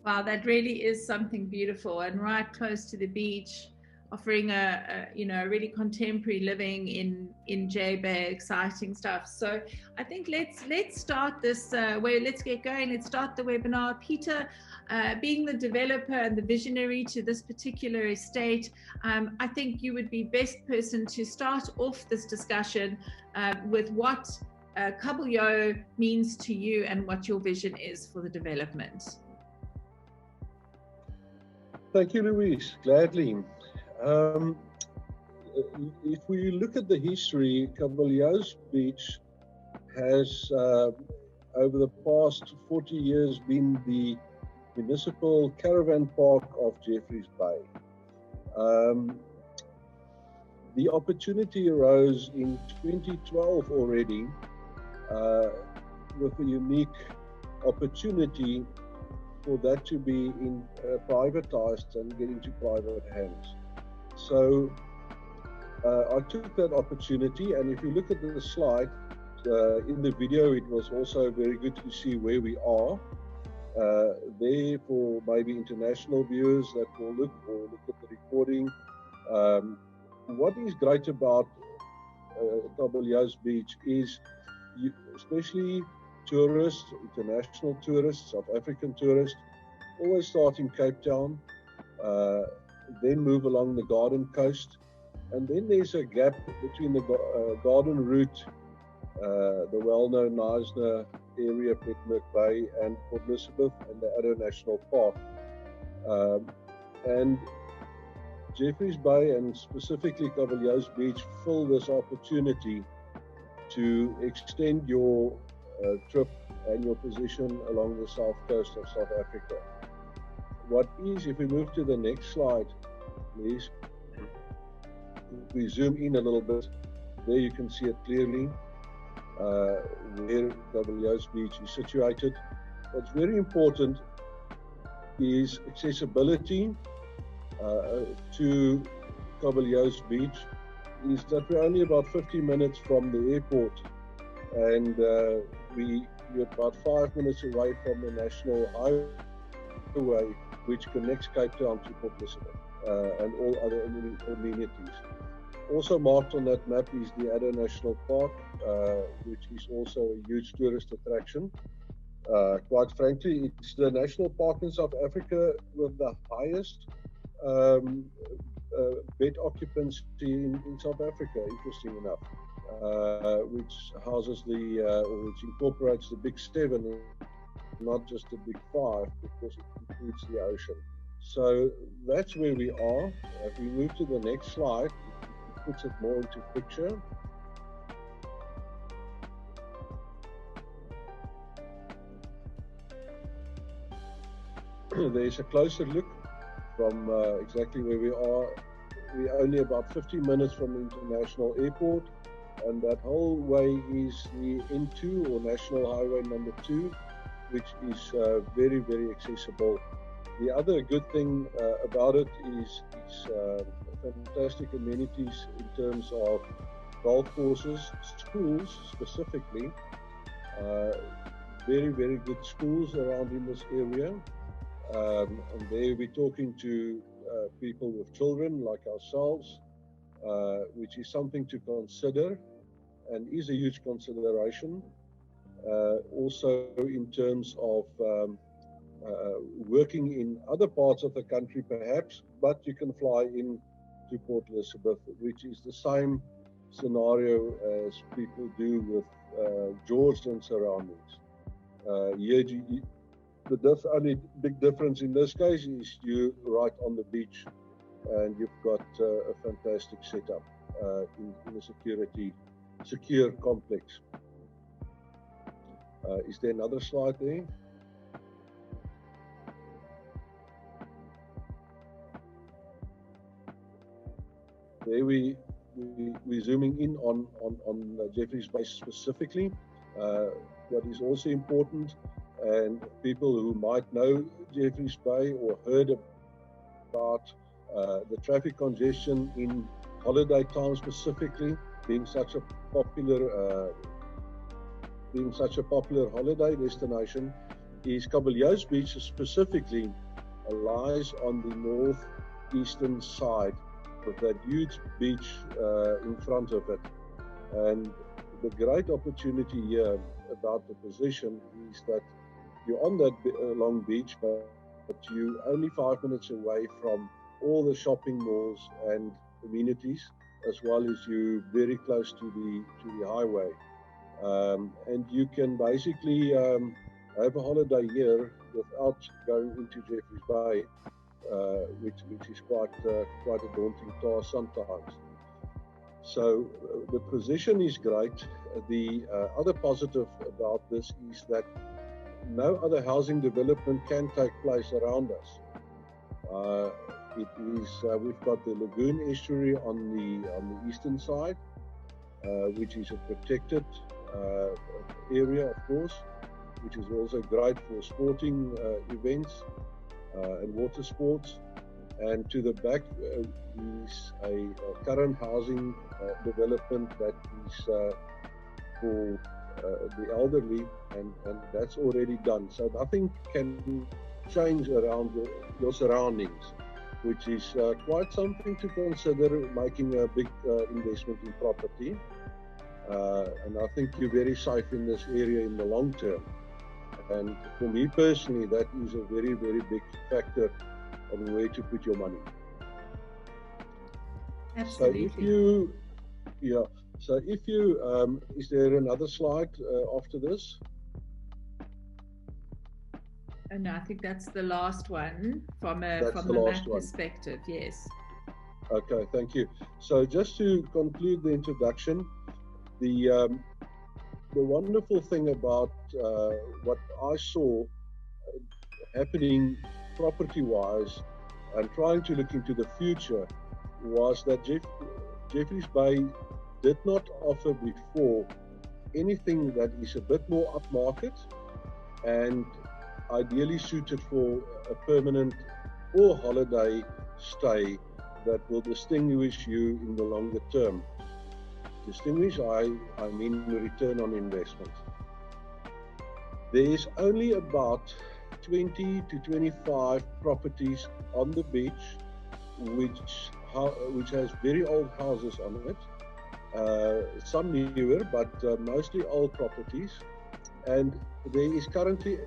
Wow, that really is something beautiful, and right close to the beach, offering a really contemporary living in J Bay, exciting stuff. So I think let's start this let's get going. Let's start the webinar. Pieter, being the developer and the visionary to this particular estate, I think you would be best person to start off this discussion with what Kabeljauws means to you and what your vision is for the development. Thank you, Louise. Gladly. If we look at the history, Kabeljauws Beach has, over the past 40 years, been the municipal caravan park of Jeffreys Bay. The opportunity arose in 2012 already, with a unique opportunity for that to be privatized and get into private hands. So I took that opportunity, and if you look at the slide, in the video it was also very good to see where we are. There for maybe international viewers that will look at the recording. What is great about Kabeljauws Beach is especially tourists, international tourists, South African tourists, always start in Cape Town, then move along the Garden Coast, and then there's a gap between the Garden Route, the well-known Knysna area, Penthouse Bay, and Port Elizabeth and the Eidie National Park. And Jeffreys Bay, and specifically Kabeljauws Beach, fill this opportunity to extend your trip and your position along the south coast of South Africa. What is, if we move to the next slide, please, if we zoom in a little bit, there you can see it clearly, where Kabeljauws Beach is situated. What's very important is accessibility to Kabeljauws Beach, is that we're only about 50 minutes from the airport, and we're about 5 minutes away from the national highway which connects Cape Town to Port Elizabeth and all other amenities. Also marked on that map is the Eidie National Park, which is also a huge tourist attraction. Quite frankly, it's the national park in South Africa with the highest bed occupancy in South Africa, interesting enough, which houses which incorporates the Big 7, not just the Big 5, because it includes the ocean. So that's where we are. If we move to the next slide, it puts it more into picture. There's a closer look from exactly where we are. We're only about 50 minutes from the international airport, and that whole way is the N2, or National Highway number 2, which is very, very accessible. The other good thing about it is it's fantastic amenities in terms of golf courses, schools specifically, very, very good schools around in this area. And there we're talking to people with children like ourselves, which is something to consider and is a huge consideration. Also in terms of working in other parts of the country perhaps, but you can fly in to Port Elizabeth, which is the same scenario as people do with George and surroundings. Here, the only big difference in this case is you're right on the beach, and you've got a fantastic setup in a secure complex. Is there another slide there? There we're zooming in on Jeffreys Bay specifically. What is also important, and people who might know Jeffreys Bay or heard about the traffic congestion in holiday time specifically, being such a popular holiday destination, is Kabeljauws Beach specifically lies on the northeastern side with that huge beach in front of it. And the great opportunity here about the position is that you're on that long beach, but you're only 5 minutes away from all the shopping malls and amenities, as well as you're very close to the highway. And you can basically have a holiday here without going into Jeffreys Bay, which is quite a daunting task sometimes. So the position is great. The other positive about this is that no other housing development can take place around us. We've got the lagoon estuary on the eastern side, which is a protected area, of course, which is also great for sporting events and water sports. And to the back is a current housing development that is for the elderly, and that's already done. So nothing can change around your surroundings, which is quite something to consider making a big investment in property. And I think you're very safe in this area in the long term. And for me personally, that is a very, very big factor on where to put your money. Absolutely. So if you, is there another slide after this? No, I think that's the last one from a map perspective, yes. Okay, thank you. So just to conclude the introduction, the wonderful thing about what I saw happening property-wise and trying to look into the future was that Jeffreys Bay did not offer before anything that is a bit more upmarket and ideally suited for a permanent or holiday stay that will distinguish you in the longer term. Distinguish, I mean return on investment. There is only about 20 to 25 properties on the beach which has very old houses on it, some newer, but mostly old properties. And there is currently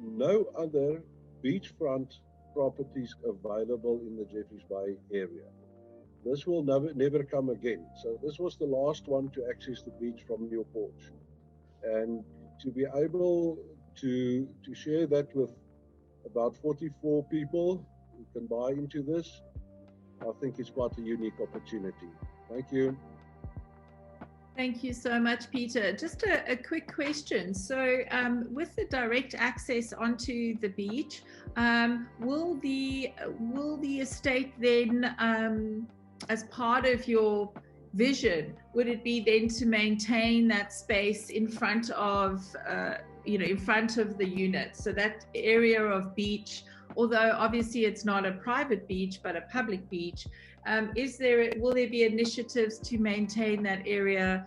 no other beachfront properties available in the Jeffreys Bay area. This will never come again. So this was the last one to access the beach from your porch. And to be able to share that with about 44 people who can buy into this, I think it's quite a unique opportunity. Thank you. Thank you so much, Pieter. Just a quick question. So with the direct access onto the beach, will the estate then, as part of your vision, would it be then to maintain that space in front of, in front of the unit? So that area of beach, although obviously it's not a private beach, but a public beach, will there be initiatives to maintain that area,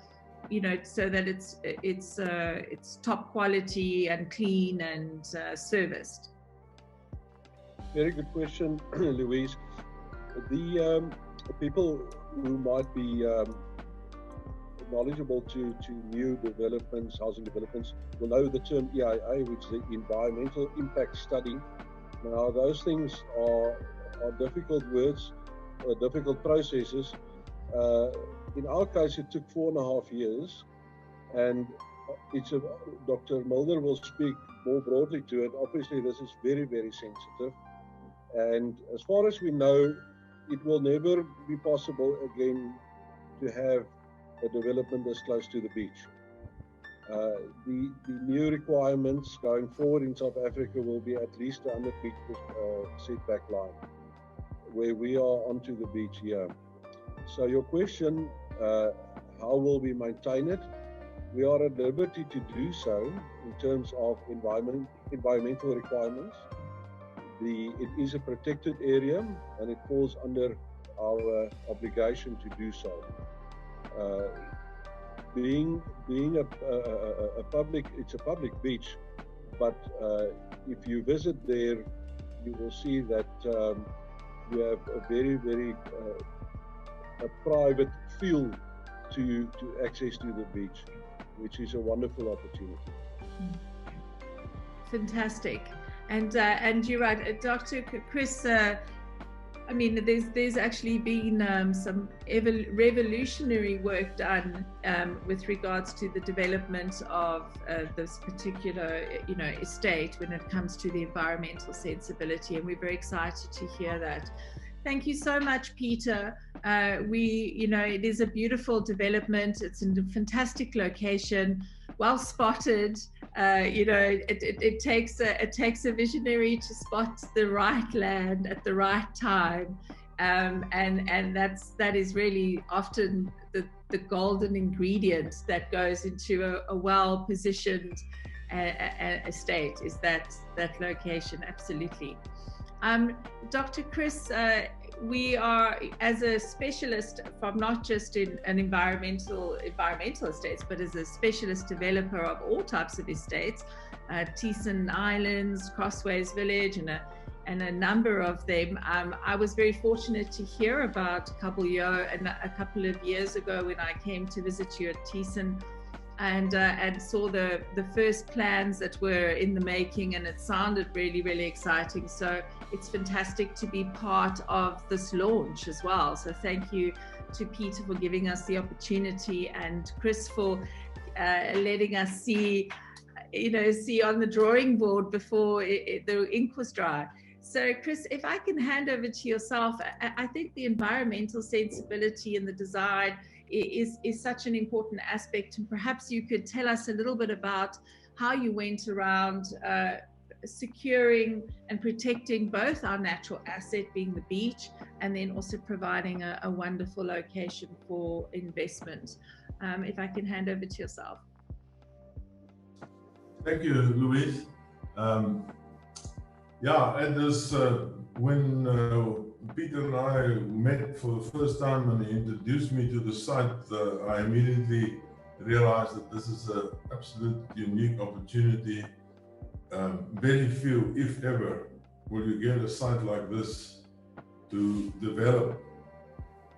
so that it's top quality and clean and serviced? Very good question, Louise. The people who might be knowledgeable to new developments, housing developments, will know the term EIA, which is the Environmental Impact Study. Now, those things are difficult words, difficult processes. In our case, it took 4.5 years, and Dr. Mulder will speak more broadly to it. Obviously, this is very, very sensitive. And as far as we know, it will never be possible again to have a development this close to the beach. The new requirements going forward in South Africa will be at least 100 meters setback line, where we are onto the beach here. So your question, how will we maintain it? We are at liberty to do so in terms of environmental requirements. It is a protected area, and it falls under our obligation to do so. Being a public, it's a public beach. but if you visit there, you will see that you have a very, very a private feel to access to the beach, which is a wonderful opportunity. Fantastic. And you're right, Dr. Chris, I mean, there's actually been some revolutionary work done with regards to the development of this particular, estate when it comes to the environmental sensibility, and we're very excited to hear that. Thank you so much, Pieter. It is a beautiful development. It's in a fantastic location, well spotted. It takes a visionary to spot the right land at the right time, and that is really often the golden ingredient that goes into a well-positioned estate, is that location. Absolutely. Dr. Chris, we are, as a specialist from not just in an environmental estates, but as a specialist developer of all types of estates, Teeson Islands, Crossways Village, and a number of them. I was very fortunate to hear about Kabeljauws and a couple of years ago when I came to visit you at Teeson, and saw the first plans that were in the making, and it sounded really, really exciting. So it's fantastic to be part of this launch as well. So thank you to Pieter for giving us the opportunity, and Chris for letting us see on the drawing board before the ink was dry. So Chris, if I can hand over to yourself, I think the environmental sensibility and the design is such an important aspect, and perhaps you could tell us a little bit about how you went around securing and protecting both our natural asset being the beach, and then also providing a wonderful location for investment. If I can hand over to yourself. Thank you, Louise. It is when Pieter and I met for the first time and he introduced me to the site, I immediately realized that this is an absolute unique opportunity. Very few, if ever, will you get a site like this to develop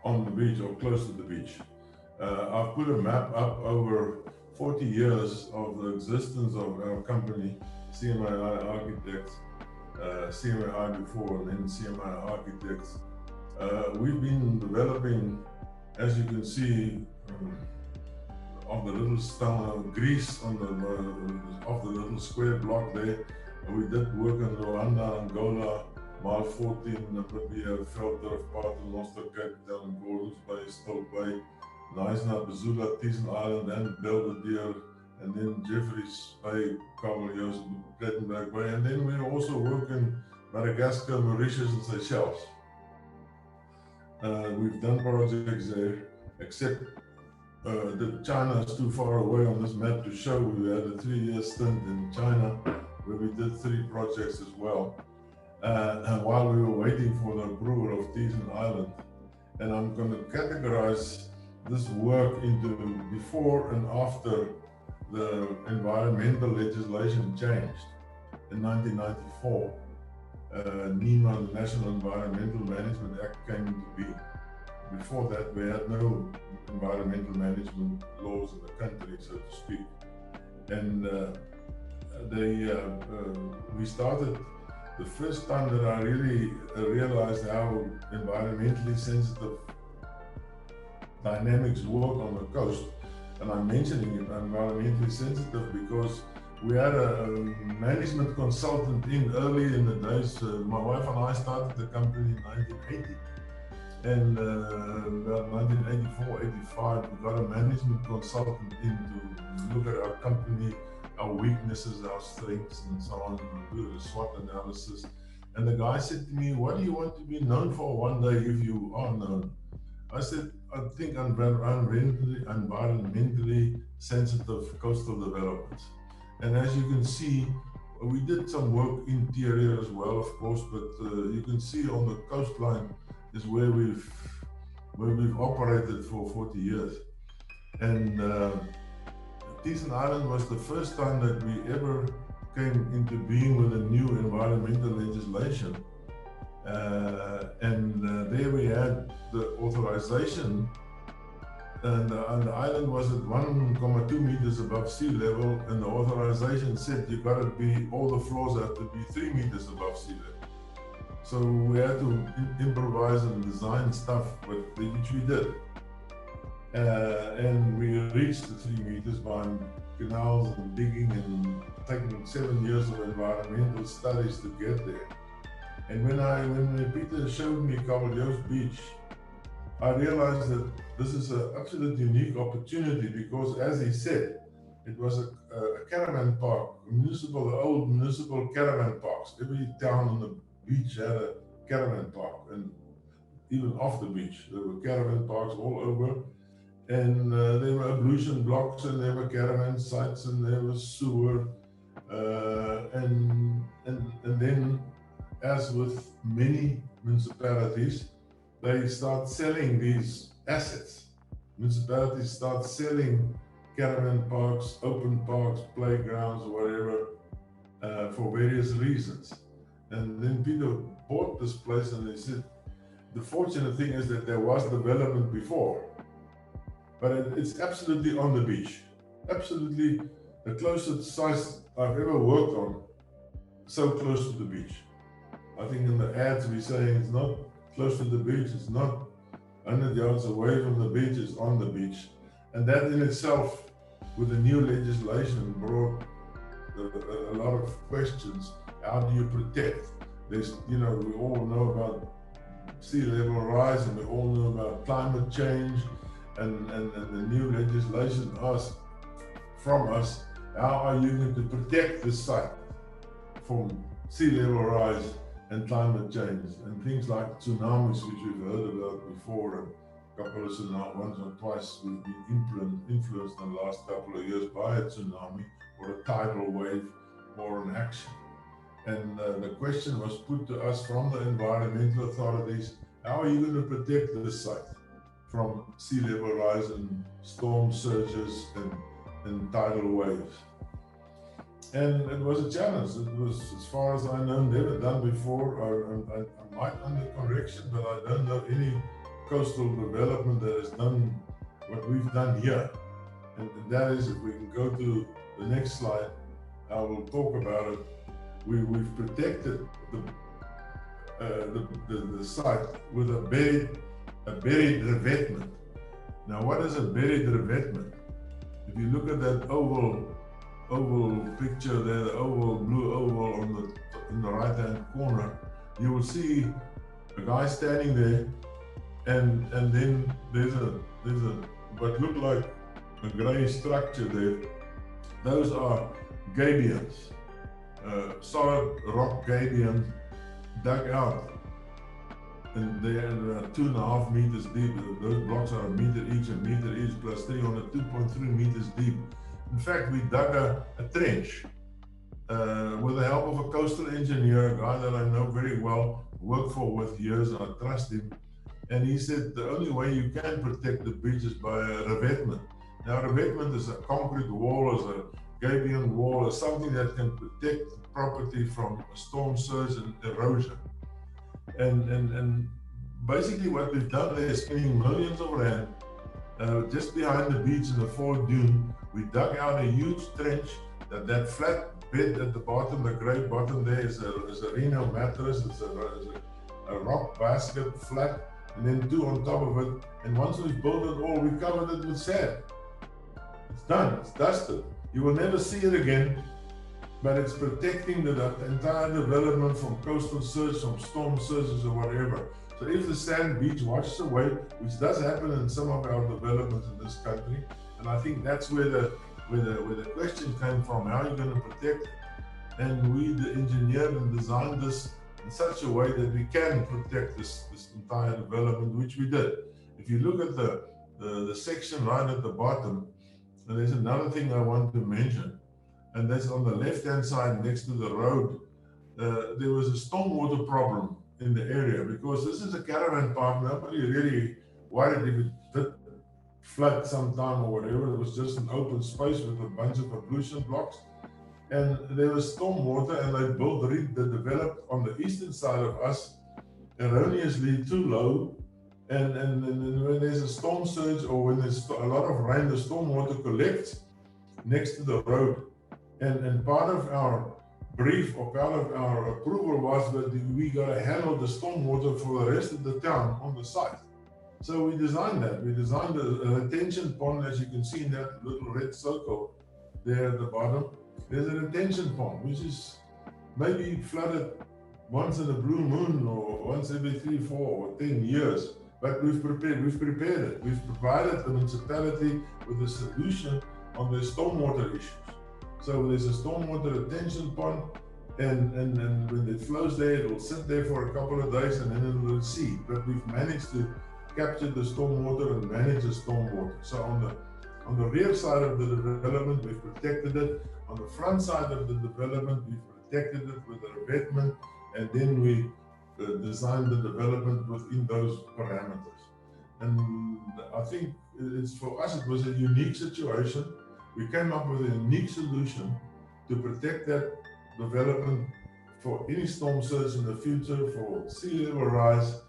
on the beach or close to the beach. I've put a map up over 40 years of the existence of our company, CMAI Architects, CMAI before and then CMAI Architects. We've been developing, as you can see, of the little stone of grease on of the little square block there. We did work in Rwanda, Angola, Mile 14, Namibia, Veldorf, Paternoster, Cape Town, Gordons Bay, Stoke Bay, Knysna, Bezula, Teeson Island, and Belvedere, and then Jeffreys Bay, Kabeljauws, Plettenberg Bay, and then we also work in Madagascar, Mauritius, and Seychelles. We've done projects there, except that China is too far away on this map to show. We had a 3-year stint in China where we did 3 projects as well. And while we were waiting for the approval of Teeson Island, and I'm going to categorize this work into before and after the environmental legislation changed in 1994. NEMA, the National Environmental Management Act, came into being. Before that, we had no environmental management laws in the country, so to speak. And we started the first time that I really realized how environmentally sensitive dynamics work on the coast. And I'm mentioning it environmentally sensitive because we had a management consultant in early in the days. My wife and I started the company in 1980. And about 1984, 85, we got a management consultant in to look at our company, our weaknesses, our strengths, and so on, and do a SWOT analysis. And the guy said to me, "What do you want to be known for one day if you are known?" I said, "I think environmentally sensitive coastal developments." And as you can see, we did some work interior as well, of course, but you can see on the coastline is where we've operated for 40 years. And Teeson Island was the first time that we ever came into being with the new environmental legislation. There we had the authorization, and the island was at 1.2 meters above sea level, and the authorization said you got to be, all the floors have to be 3 meters above sea level. So we had to improvise and design stuff, which we did. And we reached the 3 meters by canals and digging and taking 7 years of environmental studies to get there. And when Pieter showed me Kabeljauws Beach, I realized that this is an absolute unique opportunity because, as he said, it was a caravan park, the old municipal caravan parks. Every town on the beach had a caravan park, and even off the beach, there were caravan parks all over. And there were ablution blocks, and there were caravan sites, and there was sewer, and then, as with many municipalities, they start selling these assets. Municipalities start selling caravan parks, open parks, playgrounds, whatever, for various reasons. And then Pieter bought this place, and he said, the fortunate thing is that there was development before, but it's absolutely on the beach. Absolutely the closest size I've ever worked on, so close to the beach. I think in the ads we're saying it's not close to the beach, it's not 100 yards away from the beach, it's on the beach. And that in itself, with the new legislation, brought a lot of questions. How do you protect? There's, we all know about sea level rise, and we all know about climate change, and the new legislation asks from us, how are you going to protect this site from sea level rise and climate change, and things like tsunamis, which we've heard about before, and a couple of tsunamis, once or twice we've been influenced in the last couple of years by a tsunami or a tidal wave or an action. And the question was put to us from the environmental authorities, how are you going to protect this site from sea level rise and storm surges and tidal waves? And it was a challenge. It was, as far as I know, never done before. I might under correction, but I don't know any coastal development that has done what we've done here. And that is, if we can go to the next slide, I will talk about it. We've protected the site with a buried revetment. Now, what is a buried revetment? If you look at that oval picture there, the blue oval in the right-hand corner, you will see a guy standing there, and then there's a what look like a grey structure there. Those are gabions, solid rock gabions dug out, and they are 2.5 meters deep. Those blocks are a meter each plus 3 on 2.3 meters deep. In fact, we dug a trench with the help of a coastal engineer, a guy that I know very well, worked for with years, and I trust him. And he said the only way you can protect the beach is by a revetment. Now, revetment is a concrete wall, is a gabion wall, or something that can protect the property from a storm surge and erosion. And basically what we've done there is spending millions of rand just behind the beach in the Fort Dune. We dug out a huge trench. That flat bed at the bottom, the grey bottom there, is a Reno mattress. It's a rock basket flat, and then 2 on top of it. And once we've built it all, we covered it with sand. It's done, it's dusted. You will never see it again, but it's protecting the entire development from coastal surge, from storm surges or whatever. So if the sand beach washes away, which does happen in some of our developments in this country, and I think that's where the question came from, how are you going to protect it? And we engineered and designed this in such a way that we can protect this entire development, which we did. If you look at the section right at the bottom, and there's another thing I want to mention, and that's on the left-hand side next to the road. There was a stormwater problem in the area because this is a caravan park. Nobody really worried if it did flood sometime or whatever. It was just an open space with a bunch of ablution blocks. and there was storm water, and they built Rieg that developed on the eastern side of us, erroneously too low. And when there's a storm surge or when there's a lot of rain, the storm water collects next to the road. And part of our brief or part of our approval was that we got to handle the storm water for the rest of the town on the site. So we designed that. We designed a retention pond, as you can see in that little red circle there at the bottom. There's a retention pond, which is maybe flooded once in a blue moon or once every 3, 4, or 10 years. But we've prepared it. We've provided the municipality with a solution on the stormwater issues. So there's a stormwater retention pond, and when it flows there, it will sit there for a couple of days and then it will recede. But we've managed to capture the stormwater and manage the stormwater. So on the rear side of the development, we've protected it. On the front side of the development, we've protected it with a revetment, and then we designed the development within those parameters. And I think for us, it was a unique situation. We came up with a unique solution to protect that development for any storm surge in the future, for sea level rise,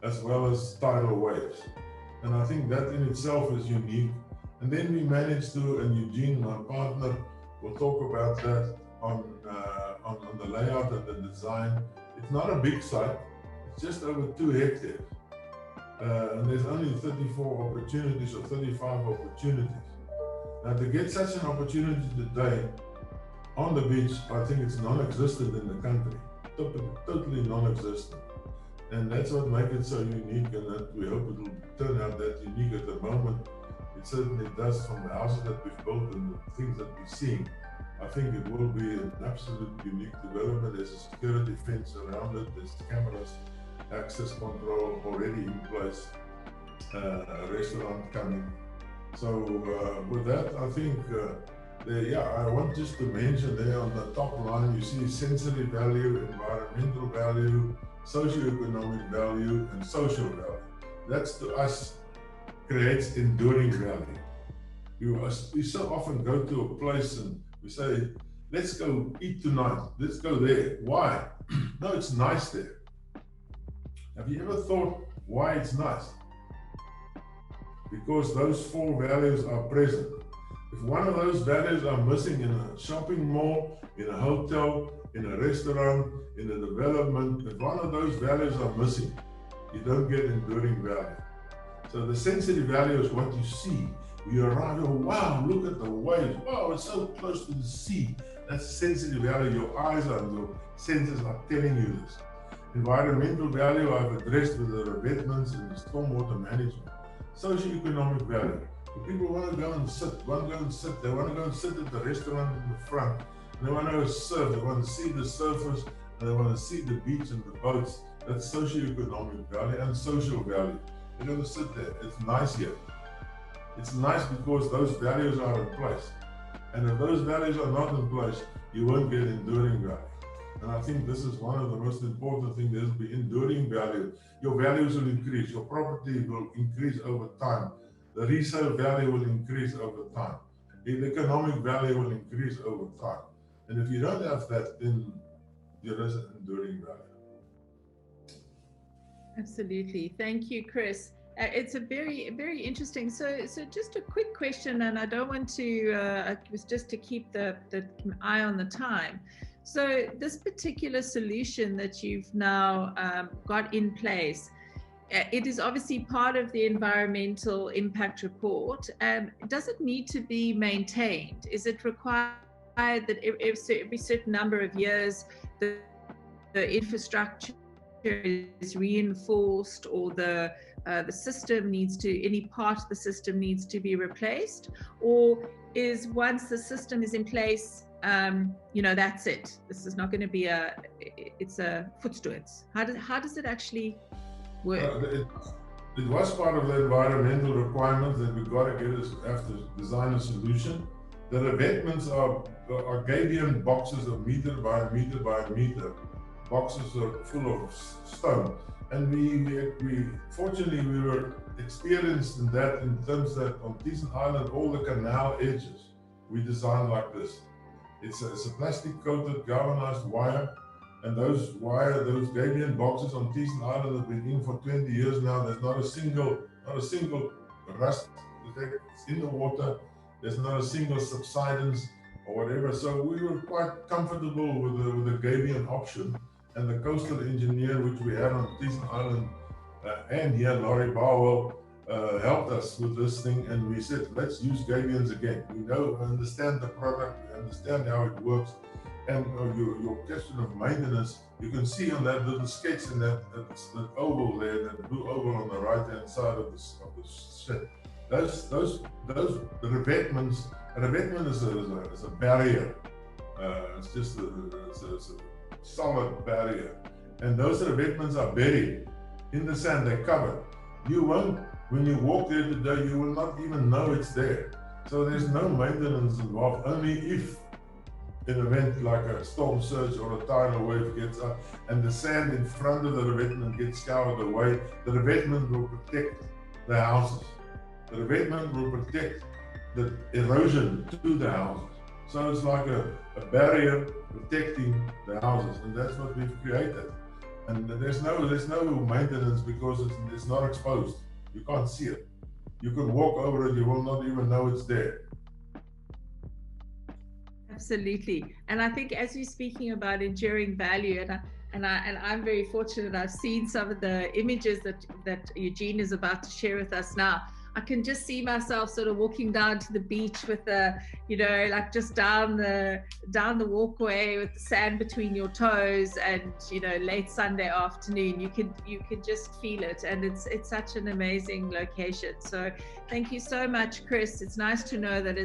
as well as tidal waves. And I think that in itself is unique. And then we managed to, and Eugene, my partner, will talk about that on the layout and the design. It's not a big site, it's just over 2 hectares. And there's only 34 opportunities or 35 opportunities. Now, to get such an opportunity today on the beach, I think it's non-existent in the country, totally non-existent. And that's what makes it so unique, and that we hope it will turn out that unique at the moment. It certainly does from the houses that we've built and the things that we're seeing. I think it will be an absolute unique development. There's a security fence around it, there's cameras, access control already in place, a restaurant coming. So with that, I think, I want just to mention there on the top line, you see sensory value, environmental value, socioeconomic value, and social value. That's to us creates enduring value. We so often go to a place and we say, let's go eat tonight, let's go there. Why? No, it's nice there. Have you ever thought why it's nice? Because those 4 values are present. If one of those values are missing in a shopping mall, in a hotel, in a restaurant, in a development, if one of those values are missing, you don't get enduring value. So the sensory value is what you see. You arrive, oh, wow, look at the waves. Wow, it's so close to the sea. That's sensory value. Your eyes and your senses are telling you this. Environmental value I've addressed with the revetments and the stormwater management. Socioeconomic value. If people want to go and sit, they want to go and sit at the restaurant in the front. And they want to go surf, they want to see the surfers, and they want to see the beach and the boats. That's socioeconomic value and social value. They're going to sit there. It's nice here. It's nice because those values are in place. And if those values are not in place, you won't get enduring value. And I think this is one of the most important things. There will be enduring value. Your values will increase. Your property will increase over time. The resale value will increase over time. The economic value will increase over time. And if you don't have that, then there is an enduring value. Absolutely. Thank you, Chris. It's a very, very interesting. So just a quick question, and I don't want to, it was just to keep the eye on the time. So this particular solution that you've now got in place, it is obviously part of the environmental impact report. Does it need to be maintained? Is it required that every certain number of years the infrastructure is reinforced, or the system needs to, any part of the system needs to be replaced? Or is once the system is in place, that's it? This is not going to be it's a footsteps. How does it actually work? It was part of the environmental requirements that we got to have to design a solution. The revetments are Gabion boxes of meter by meter by meter. Boxes are full of stone. And we fortunately, we were experienced in that, in terms that on Teeson Island, all the canal edges, we designed like this. It's a plastic coated galvanized wire, and those Gabion boxes on Teeson Island have been in for 20 years now. There's not a single rust detect in the water. There's not a single subsidence or whatever. So we were quite comfortable with the Gabion option, and the coastal engineer which we had on Teeson Island and here Laurie Barwell helped us with this thing, and we said, let's use Gabions again. We understand the product, we understand how it works, and your question of maintenance, you can see on that little sketch in that oval there, that blue oval on the right hand side of the set. The revetments. A revetment is a barrier. It's just a solid barrier, and those revetments are buried in the sand. They're covered. You won't. When you walk there today, you will not even know it's there. So there's no maintenance involved, only if an event like a storm surge or a tidal wave gets up and the sand in front of the revetment gets scoured away, the revetment will protect the houses. The revetment will protect the erosion to the houses. So it's like a barrier protecting the houses, and that's what we've created. And there's no maintenance because it's not exposed. You can't see it. You can walk over it, you will not even know it's there. Absolutely. And I think as you're speaking about enduring value, and I'm very fortunate, I've seen some of the images that Eugene is about to share with us now. I can just see myself sort of walking down to the beach with the, like just down the walkway with the sand between your toes, and late Sunday afternoon, you can just feel it, and it's such an amazing location. So thank you so much, Chris. It's nice to know that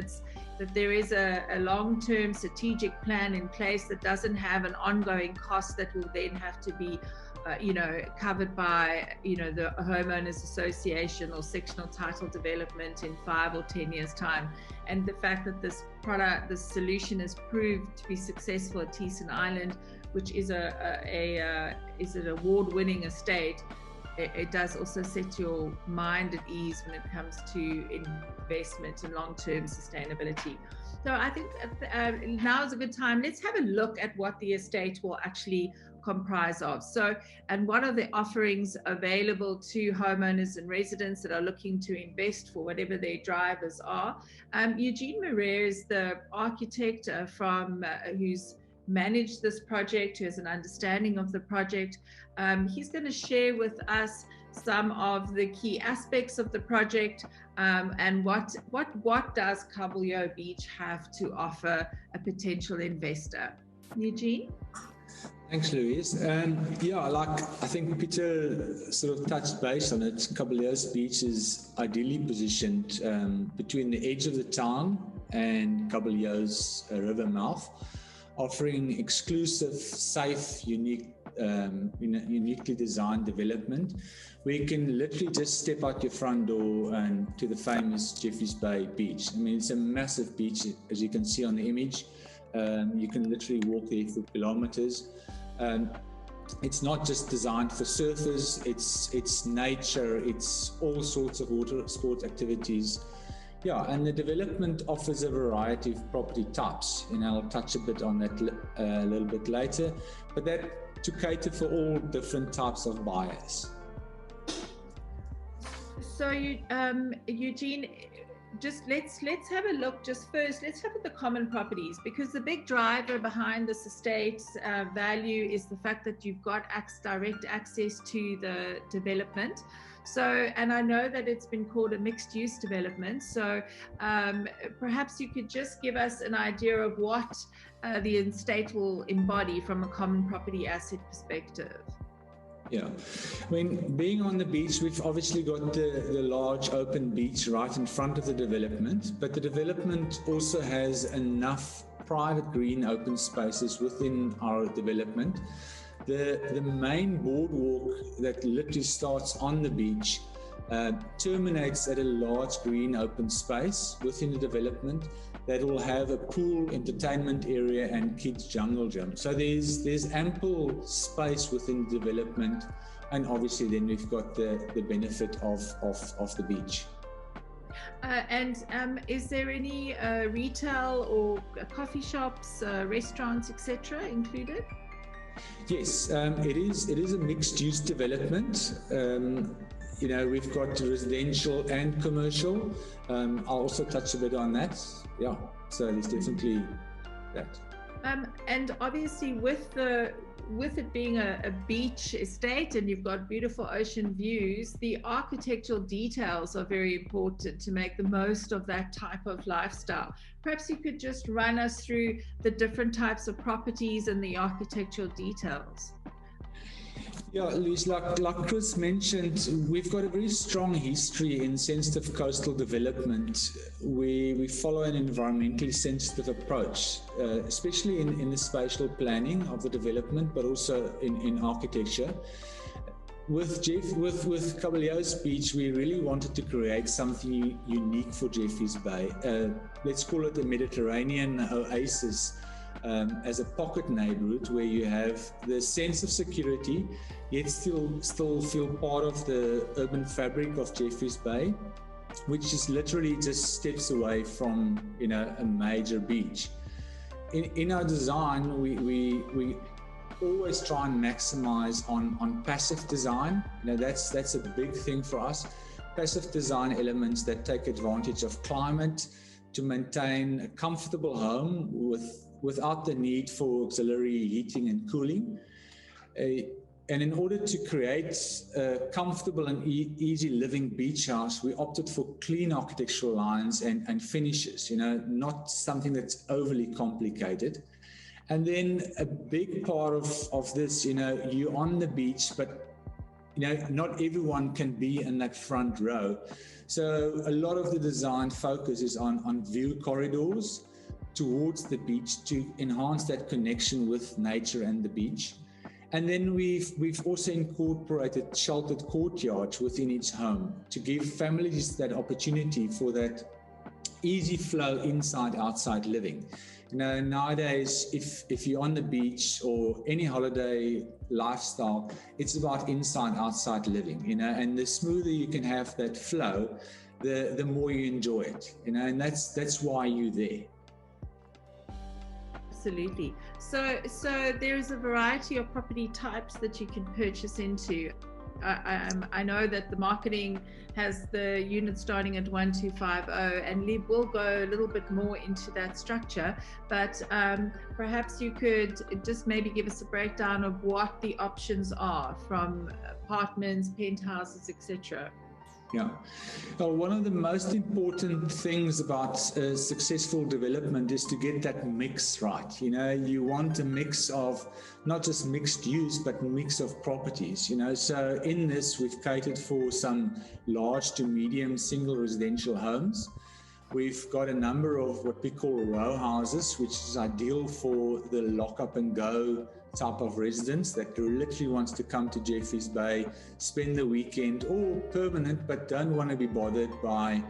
there is a long-term strategic plan in place that doesn't have an ongoing cost that will then have to be covered by the homeowners association or sectional title development in 5 or 10 years time. And the fact that this solution has proved to be successful at Teeson Island, which is an award-winning estate, it does also set your mind at ease when it comes to investment and long-term sustainability. So I think now is a good time. Let's have a look at what the estate will actually comprise of. And what are the offerings available to homeowners and residents that are looking to invest for whatever their drivers are. Eugene Marais is the architect who's managed this project, who has an understanding of the project. He's going to share with us some of the key aspects of the project, and what does Kabeljauws Beach have to offer a potential investor. Eugene? Thanks, Louise. I think Pieter sort of touched base on it. Kabeljauws Beach is ideally positioned between the edge of the town and Kabeljauws river mouth, offering exclusive, safe, uniquely designed development where you can literally just step out your front door and to the famous Jeffreys Bay beach. I mean, it's a massive beach, as you can see on the image. You can literally walk there for kilometers. It's not just designed for surfers, it's nature, it's all sorts of water sport activities. And the development offers a variety of property types, and I'll touch a bit on that a little bit later, but that to cater for all different types of buyers. So Eugene, just let's have a look. Just first, let's look at the common properties, because the big driver behind this estate's value is the fact that you've got direct access to the development. So, and I know that it's been called a mixed-use development. So perhaps you could just give us an idea of what the estate will embody from a common property asset perspective. I mean, being on the beach, we've obviously got the large open beach right in front of the development, but the development also has enough private green open spaces within our development. The main boardwalk that literally starts on the beach terminates at a large green open space within the development that will have a pool, entertainment area and kids jungle gym. So there's ample space within the development, and obviously then we've got the benefit of the beach. Is there any retail or coffee shops, restaurants, etc. included? Yes, it is a mixed-use development. We've got residential and commercial. I'll also touch a bit on that. Yeah, so there's definitely that. And obviously with it being a beach estate and you've got beautiful ocean views, the architectural details are very important to make the most of that type of lifestyle. Perhaps you could just run us through the different types of properties and the architectural details. Yeah, Louise, like Chris mentioned, we've got a very strong history in sensitive coastal development. We follow an environmentally sensitive approach, especially in the spatial planning of the development, but also in architecture. With Kabeljauws Beach, we really wanted to create something unique for Jeffreys Bay. Let's call it a Mediterranean oasis. As a pocket neighborhood where you have the sense of security, yet still feel part of the urban fabric of Jeffreys Bay, which is literally just steps away from a major beach. In our design, we always try and maximize on passive design. That's a big thing for us. Passive design elements that take advantage of climate to maintain a comfortable home without the need for auxiliary heating and cooling. And in order to create a comfortable and easy living beach house, we opted for clean architectural lines and finishes, not something that's overly complicated. And then a big part of this, you're on the beach, but not everyone can be in that front row. So a lot of the design focus is on view corridors towards the beach to enhance that connection with nature and the beach. And then we've also incorporated sheltered courtyards within each home to give families that opportunity for that easy flow inside-outside living. Nowadays, if you're on the beach or any holiday lifestyle, it's about inside-outside living, and the smoother you can have that flow, the more you enjoy it, and that's why you're there. Absolutely. So there is a variety of property types that you can purchase into. I know that the marketing has the unit starting at 1250, and Lieb will go a little bit more into that structure, but perhaps you could just maybe give us a breakdown of what the options are from apartments, penthouses, etc. Yeah. Well, one of the most important things about successful development is to get that mix right. You want a mix of not just mixed use, but mix of properties, So in this, we've catered for some large to medium single residential homes. We've got a number of what we call rowhouses, which is ideal for the lock up and go type of residents that literally wants to come to Jeffreys Bay, spend the weekend or permanent, but don't want to be bothered by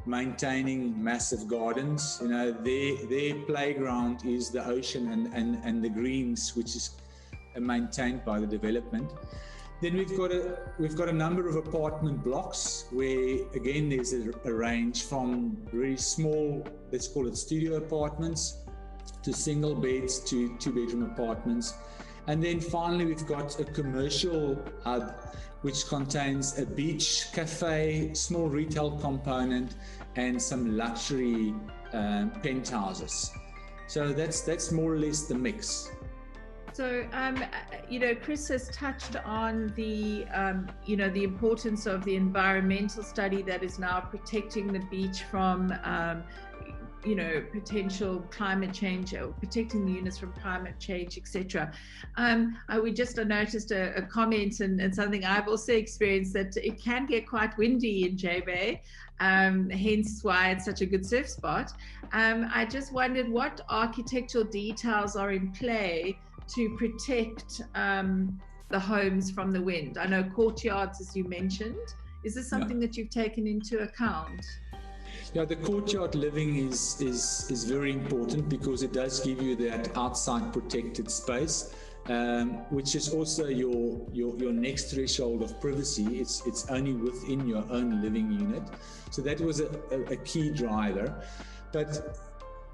maintaining massive gardens. Their playground is the ocean and the greens, which is maintained by the development. Then we've got a number of apartment blocks where, again, there's a range from very small, let's call it studio apartments, to single beds to 2-bedroom apartments. And then finally, we've got a commercial hub, which contains a beach cafe, small retail component, and some luxury penthouses. So that's more or less the mix. So, Chris has touched on the, the importance of the environmental study that is now protecting the beach from, potential climate change, or protecting the units from climate change, etc. We just noticed a comment and something I've also experienced, that it can get quite windy in J Bay, hence why it's such a good surf spot. I just wondered what architectural details are in play to protect the homes from the wind. I know courtyards, as you mentioned. Is this something that you've taken into account? Yeah, the courtyard living is very important because it does give you that outside protected space. which is also your next threshold of privacy. It's only within your own living unit. So that was a key driver. But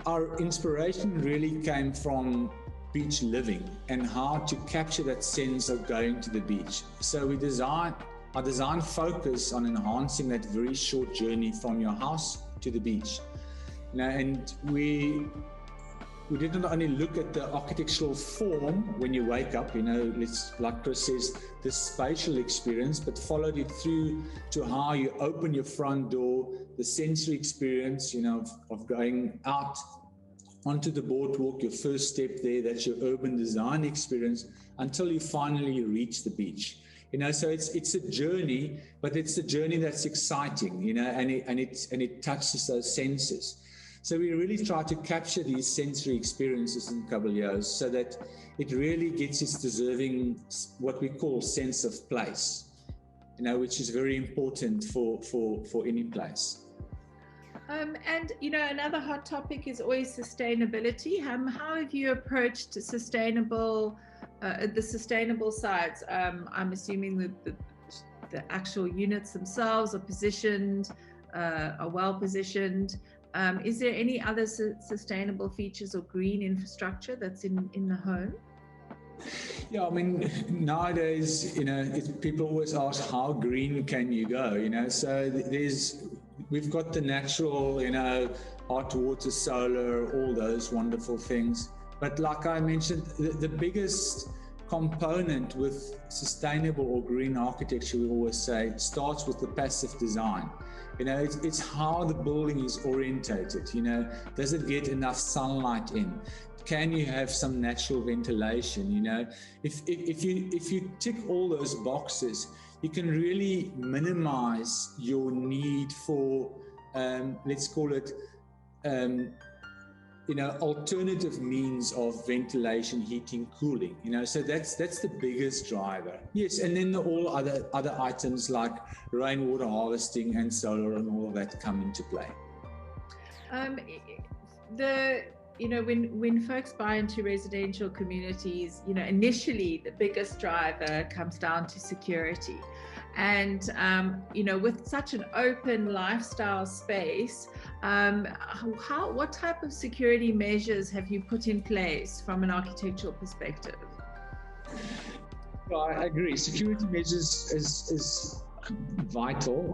our inspiration really came from beach living and how to capture that sense of going to the beach. So our design focus on enhancing that very short journey from your house to the beach. And we did not only look at the architectural form when you wake up, like Chris says, the spatial experience, but followed it through to how you open your front door, the sensory experience, of going out onto the boardwalk, your first step there, that's your urban design experience, until you finally reach the beach. So it's a journey, but it's a journey that's exciting, and it touches those senses. So we really try to capture these sensory experiences in Kabeljauws so that it really gets its deserving, what we call sense of place, which is very important for any place. And another hot topic is always sustainability. How have you approached the sustainable sides? I'm assuming that the actual units themselves are positioned, are well positioned. Is there any other sustainable features or green infrastructure that's in the home? Yeah, I mean, nowadays, people always ask, how green can you go? So we've got the natural, hot water, solar, all those wonderful things. But like I mentioned, the biggest component with sustainable or green architecture, we always say, starts with the passive design. It's how the building is orientated. Does it get enough sunlight in? Can you have some natural ventilation? If you tick all those boxes, you can really minimize your need for, let's call it, alternative means of ventilation, heating, cooling. So that's the biggest driver. Yes, and then all other items like rainwater harvesting and solar and all of that come into play. When folks buy into residential communities, initially the biggest driver comes down to security. And, with such an open lifestyle space, what type of security measures have you put in place from an architectural perspective? Well, I agree. Security measures is vital.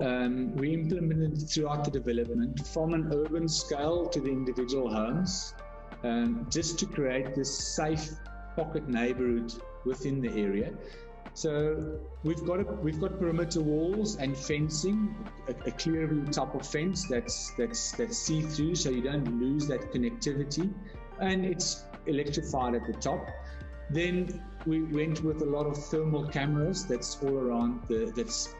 We implemented it throughout the development from an urban scale to the individual homes, just to create this safe pocket neighborhood within the area. So we've got perimeter walls and fencing, a clear view type of fence that's see-through, so you don't lose that connectivity, and it's electrified at the top. Then we went with a lot of thermal cameras that's all around that's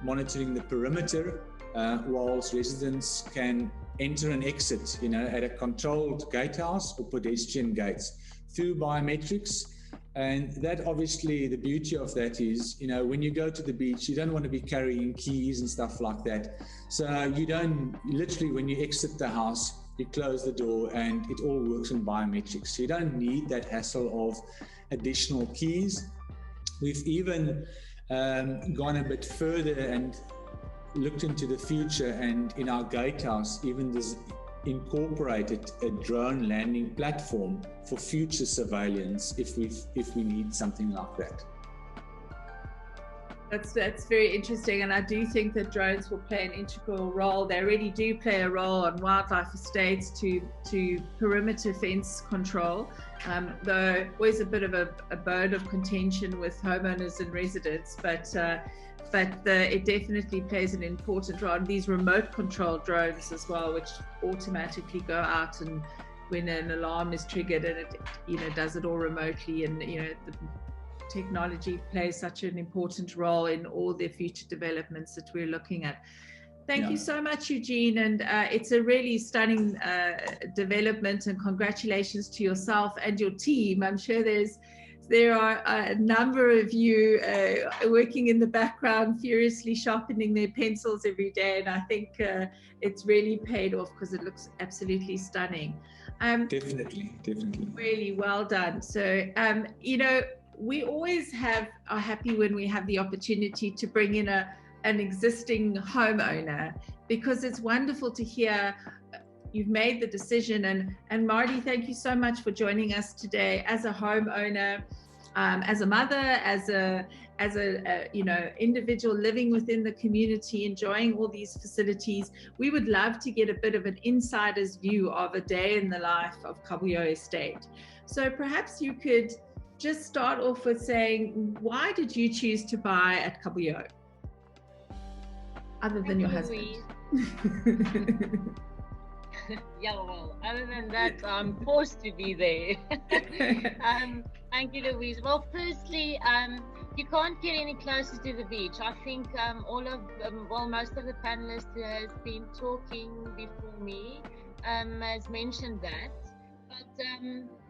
monitoring the perimeter, whilst residents can enter and exit, at a controlled gatehouse or pedestrian gates through biometrics. And that, obviously, the beauty of that is, when you go to the beach, you don't want to be carrying keys and stuff like that. So you don't, literally, when you exit the house, you close the door and it all works on biometrics. So you don't need that hassle of additional keys. We've even gone a bit further and looked into the future, and in our gatehouse, even incorporated a drone landing platform for future surveillance if we need something like that. That's very interesting, and I do think that drones will play an integral role. They already do play a role on wildlife estates to perimeter fence control, though always a bit of a bone of contention with homeowners and residents, but it definitely plays an important role. These remote control drones as well, which automatically go out and when an alarm is triggered, and it does it all remotely, and the technology plays such an important role in all the future developments that we're looking at. Thank you so much, Eugene, and it's a really stunning development, and congratulations to yourself and your team. I'm sure there are a number of you working in the background, furiously sharpening their pencils every day, and I think it's really paid off because it looks absolutely stunning. Definitely. Really well done. So, we always are happy when we have the opportunity to bring in an existing homeowner, because it's wonderful to hear you've made the decision. And Marty, thank you so much for joining us today as a homeowner, as a mother, as a individual living within the community, enjoying all these facilities. We would love to get a bit of an insider's view of a day in the life of Kabeljauws Estate. So perhaps you could just start off with saying, why did you choose to buy at Kabeljauws, other than your husband? Yeah, well, other than that, I'm forced to be there. Thank you, Louise. Well, firstly, you can't get any closer to the beach. I think most of the panelists who has been talking before me has mentioned that. But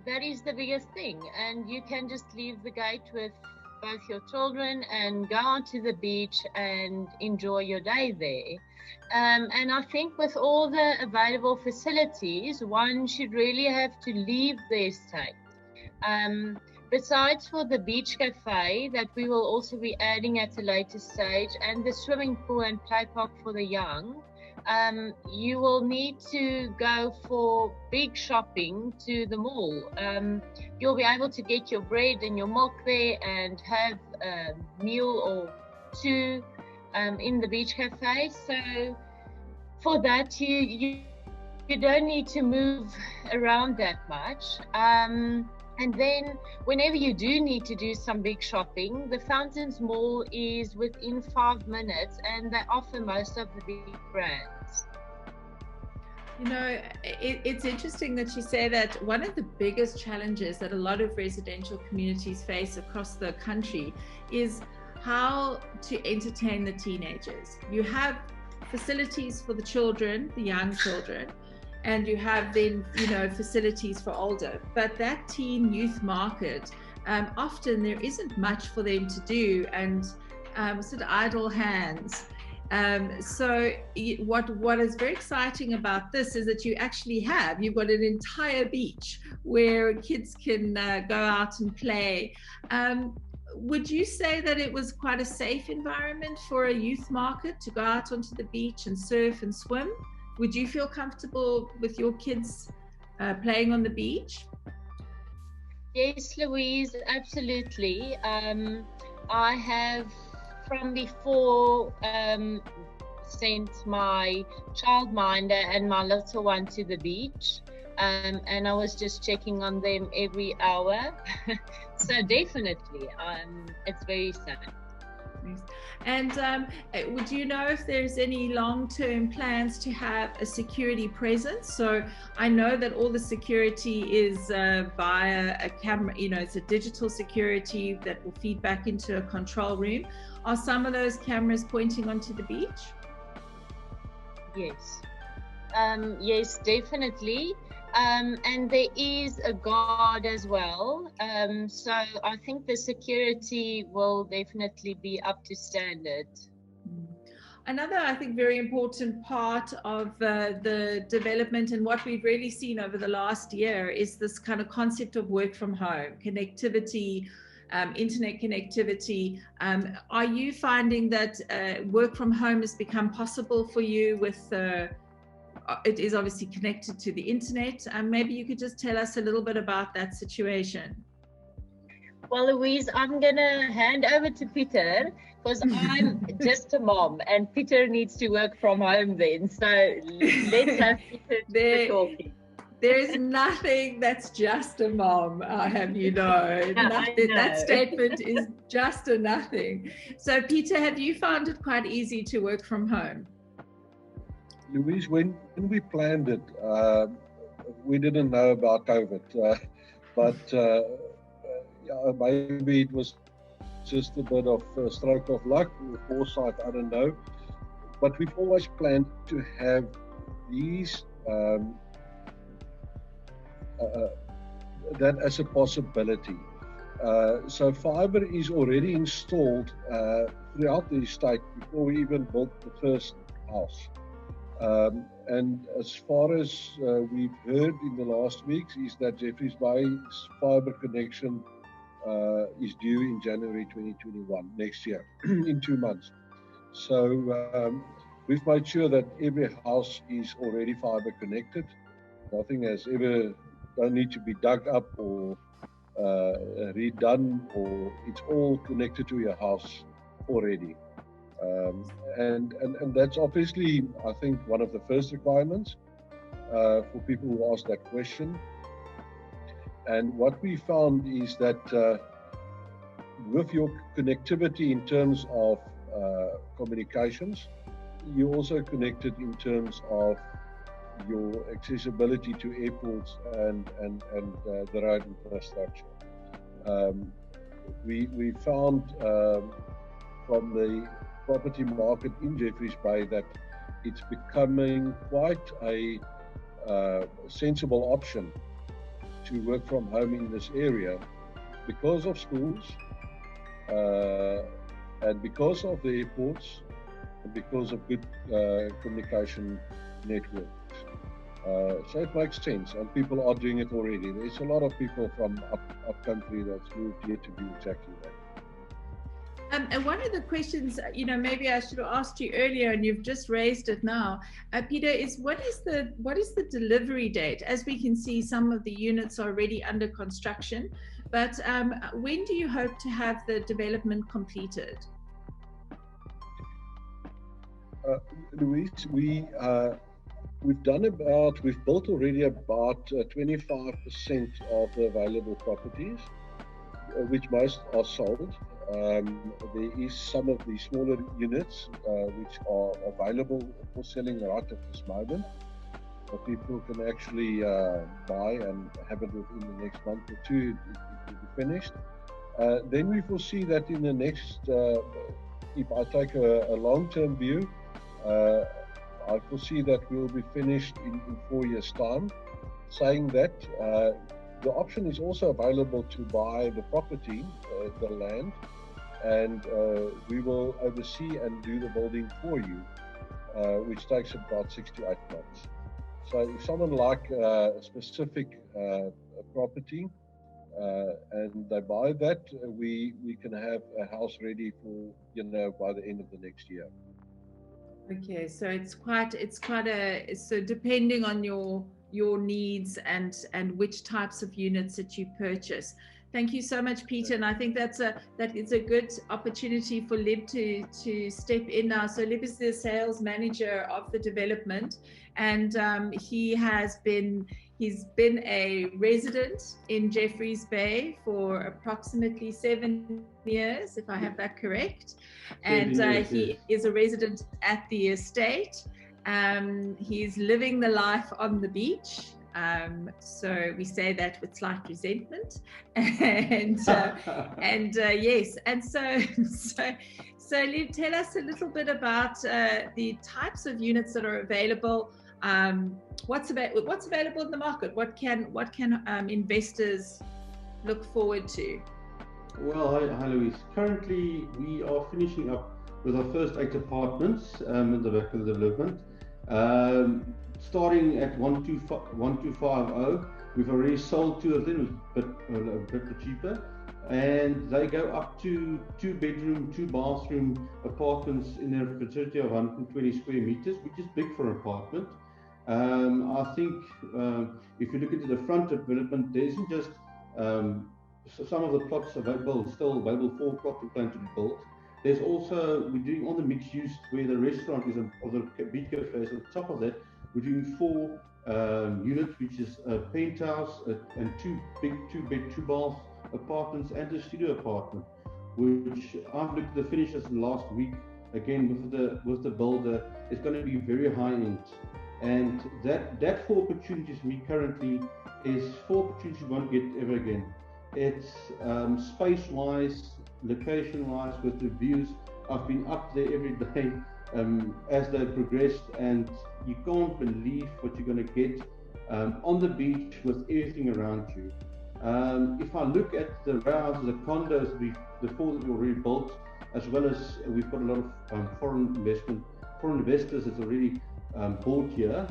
that is the biggest thing. And you can just leave the gate with both your children and go onto the beach and enjoy your day there. And I think with all the available facilities, one should really have to leave the estate. Besides for the beach cafe that we will also be adding at a later stage, and the swimming pool and play park for the young, you will need to go for big shopping to the mall. You'll be able to get your bread and your milk there and have a meal or two in the beach cafe. So for that, you don't need to move around that much. And then whenever you do need to do some big shopping, the Fountains Mall is within 5 minutes, and they offer most of the big brands. It's interesting that you say that. One of the biggest challenges that a lot of residential communities face across the country is how to entertain the teenagers. You have facilities for the children, the young children, and you have then, facilities for older. But that teen youth market, often there isn't much for them to do, and sort of idle hands. So what is very exciting about this is that you've got an entire beach where kids can go out and play. Would you say that it was quite a safe environment for a youth market to go out onto the beach and surf and swim? Would you feel comfortable with your kids playing on the beach? Yes, Louise, absolutely. I have from before sent my childminder and my little one to the beach. And I was just checking on them every hour. So definitely, it's very safe. And would you know if there's any long-term plans to have a security presence? So I know that all the security is via a camera, it's a digital security that will feed back into a control room. Are some of those cameras pointing onto the beach? Yes. Yes, definitely. And there is a guard as well. So I think the security will definitely be up to standard. Another, I think, very important part of the development and what we've really seen over the last year is this kind of concept of work from home, connectivity, internet connectivity. Are you finding that work from home has become possible for you with it is obviously connected to the internet? Maybe you could just tell us a little bit about that situation. Well, Louise, I'm going to hand over to Pieter because I'm just a mom and Pieter needs to work from home then. So let's have Pieter talking. There's nothing that's just a mom, I have you know. That statement is just a nothing. So Pieter, have you found it quite easy to work from home? Louise, when we planned it, we didn't know about COVID, but maybe it was just a bit of a stroke of luck or foresight, I don't know. But we've always planned to have these, that as a possibility. So fiber is already installed throughout the estate before we even built the first house. And as far as we've heard in the last weeks is that Jeffreys Bay's fiber connection is due in January 2021, next year, in 2 months. So we've made sure that every house is already fiber connected. Nothing has ever, don't need to be dug up or redone, or it's all connected to your house already. And that's obviously, I think, one of the first requirements for people who ask that question. And what we found is that with your connectivity in terms of communications, you're also connected in terms of your accessibility to airports and the road infrastructure. We found from the property market in Jeffreys Bay that it's becoming quite a sensible option to work from home in this area because of schools and because of the airports and because of good communication networks. So it makes sense, and people are doing it already. There's a lot of people from up country that's moved here to do exactly that. And one of the questions, maybe I should have asked you earlier, and you've just raised it now, Peter, is what is the delivery date? As we can see, some of the units are already under construction, but when do you hope to have the development completed? Louise, we've built already about 25% of the available properties, which most are sold. There is some of the smaller units which are available for selling right at this moment. People can actually buy and have it within the next month or two. It will be finished. Then we foresee that in the next, if I take a long-term view, I foresee that we'll be finished in 4 years' time. Saying that, the option is also available to buy the property, the land, and we will oversee and do the building for you, which takes about 6 to 8 months. So if someone like a specific property and they buy that, we can have a house ready for, by the end of the next year. Okay, so so depending on your needs and which types of units that you purchase. Thank you so much, Peter. And I think that is a good opportunity for Lieb to step in now. So Lieb is the sales manager of the development, and he's been a resident in Jeffreys Bay for approximately 7 years, if I have that correct. And he is a resident at the estate. He's living the life on the beach. So we say that with slight resentment, and yes, and so Lieb, tell us a little bit about the types of units that are available. What's available in the market? What can investors look forward to? Well, hi Louise. Currently, we are finishing up with our first 8 apartments in the back of the development. Starting at 1250, we've already sold 2 of them, a bit cheaper, and they go up to 2-bedroom, 2-bathroom apartments in a vicinity of 120 square meters, which is big for an apartment. I think if you look into the front development, there isn't just some of the plots still available for plot to plan to be built. There's also, we're doing on the mixed use where the restaurant is, or the beach cafe is on top of that. We're doing 4 units, which is a penthouse and 2 big 2-bed, 2-bath apartments and a studio apartment, which I've looked at the finishes last week. Again, with the builder, it's going to be very high end. And that 4 opportunities we currently is 4 opportunities you won't get ever again. It's space-wise, location-wise, with the views. I've been up there every day as they progressed, and you can't believe what you're going to get on the beach with everything around you. If I look at the rowhouses, the condos, the 4 that we already built, as well as we've got a lot of foreign investors that's already bought here,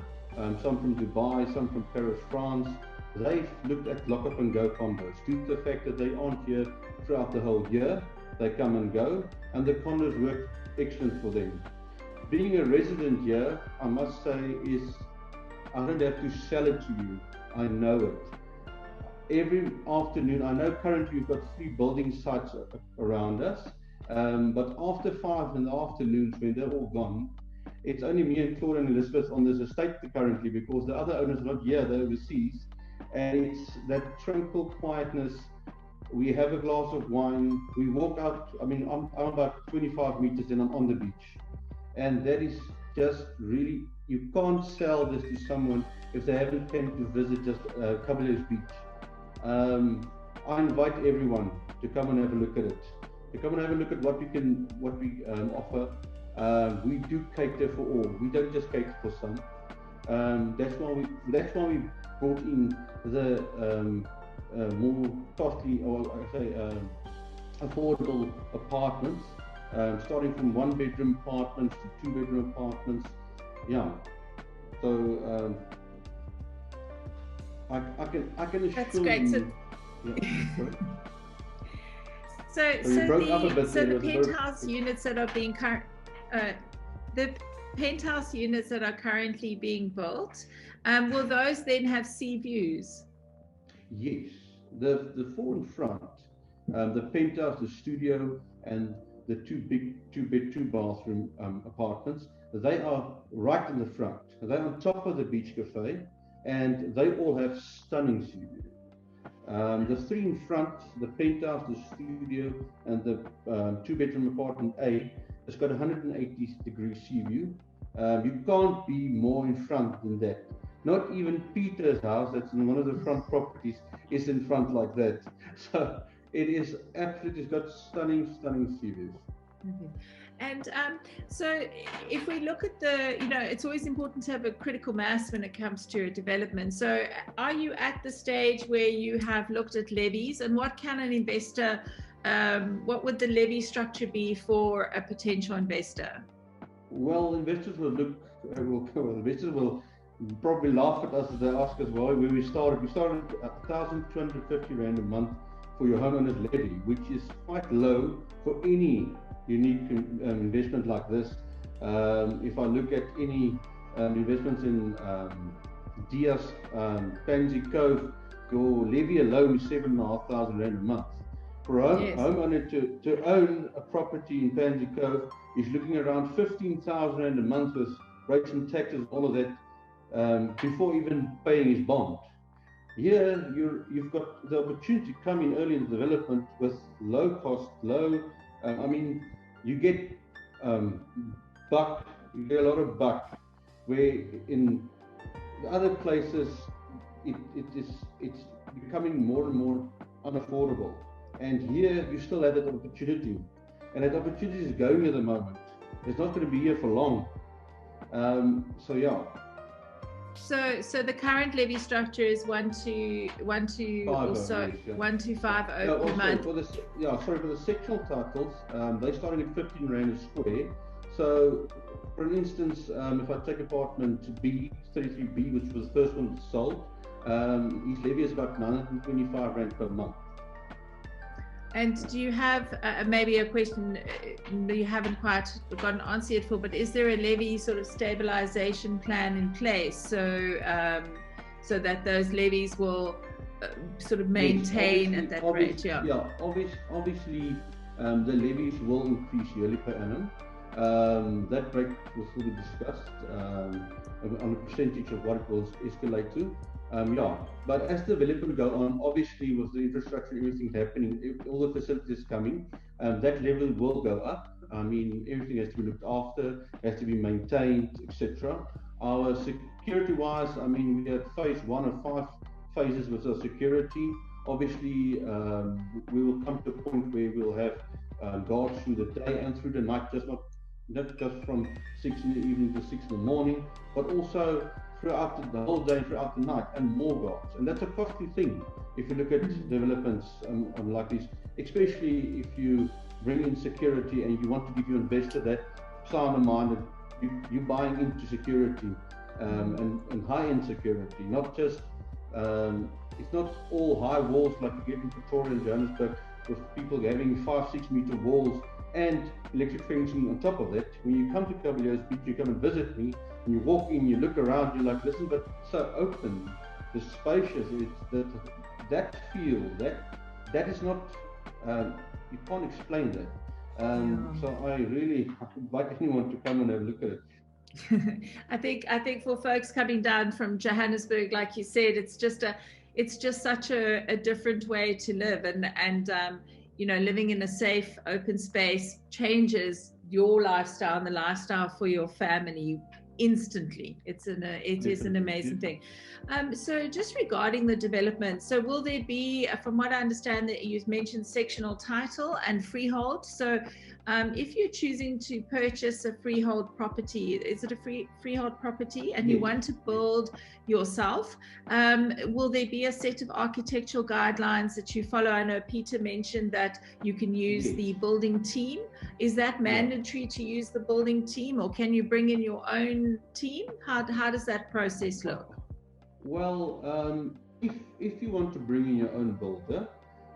some from Dubai, some from Paris, France, they've looked at lock-up and go condos due to the fact that they aren't here throughout the whole year. They come and go, and the condos work excellent for them. Being a resident here, I must say, is I don't have to sell it to you. I know it. Every afternoon, I know currently we've got 3 building sites around us, but after 5 in the afternoons when they're all gone, it's only me and Claude and Elizabeth on this estate currently because the other owners are not here, they're overseas. And it's that tranquil quietness. We have a glass of wine, we walk out. I mean, I'm about 25 meters and I'm on the beach. And that is just really, you can't sell this to someone if they haven't came to visit just Kabeljauws Beach. I invite everyone to come and have a look at it. To come and have a look at what we offer. We do cater for all. We don't just cater for some. That's why we brought in the more costly, or I say affordable apartments, starting from 1-bedroom apartments to 2-bedroom apartments. Yeah. So I can assure that's great. you. So the penthouse units that are being the penthouse units that are currently being built, will those then have sea views? Yes, the 4 in front, the penthouse, the studio, and the 2 big 2-bed 2-bathroom apartments, they are right in the front. They're on top of the beach cafe, and they all have stunning sea view. The 3 in front, the penthouse, the studio, and the 2-bedroom apartment A, has got 180-degree sea view. You can't be more in front than that. Not even Peter's house, that's in one of the front properties, is in front like that. So it is absolutely, it's got stunning sea views. Mm-hmm. And so if we look at it's always important to have a critical mass when it comes to a development. So are you at the stage where you have looked at levies, and what can an investor, what would the levy structure be for a potential investor? Well, investors investors will probably laugh at us as they ask us why we started. We started at 1,250 Rand a month for your homeowner's levy, which is quite low for any unique investment like this. If I look at any investments in Dias, Pansy Cove, your levy alone is 7,500 Rand a month. For a homeowner to own a property in Pansy Cove is looking around 15,000 Rand a month with rates and taxes, all of that, before even paying his bond. Here, you've got the opportunity to come in early in the development with low cost, I mean, you get buck, you get a lot of buck, where in the other places, it's becoming more and more unaffordable. And here, you still have that opportunity. And that opportunity is going at the moment. It's not going to be here for long. So yeah. So the current levy structure is 1250 per month. For the sectional titles, they're starting at 15 Rand a square. So, for instance, if I take apartment B, 33B, which was the first one that sold, his levy is about 925 Rand per month. And do you have maybe a question you haven't quite got an answer yet for, but is there a levy sort of stabilization plan in place so so that those levies will sort of maintain at that rate? Yeah, obviously the levies will increase yearly per annum. That rate will still be discussed on a percentage of what it will escalate to. But as the development go on, obviously with the infrastructure, everything happening, all the facilities coming, that level will go up. I mean, everything has to be looked after, has to be maintained, etc. Our security-wise, I mean, we have phase 1 of 5 phases with our security. Obviously, we will come to a point where we'll have guards through the day and through the night, not just from 6 in the evening to 6 in the morning, but also throughout the whole day, throughout the night, and more guards. And that's a costly thing if you look at developments like this, especially if you bring in security and you want to give your investor that sound of mind you're buying into security and high-end security, not just it's not all high walls like you get in Pretoria and Johannesburg with people having 5-6 meter walls and electric fencing on top of that. When you come to Kabeljauws Beach, you come and visit me, and you walk in, you look around, you're like, listen, but it's so open, the spacious, it's that feel, that is not, you can't explain that. So I invite anyone to come and have a look at it. I think for folks coming down from Johannesburg, like you said, it's just such a different way to live, and you know, living in a safe, open space changes your lifestyle and the lifestyle for your family instantly. It is an amazing thing. So just regarding the development, so will there be, from what I understand, that you've mentioned sectional title and freehold. So if you're choosing to purchase a freehold property, is it a freehold property and you want to build yourself, will there be a set of architectural guidelines that you follow? I know Pieter mentioned that you can use the building team. Is that mandatory to use the building team, or can you bring in your own team? How does that process look? Well, if you want to bring in your own builder,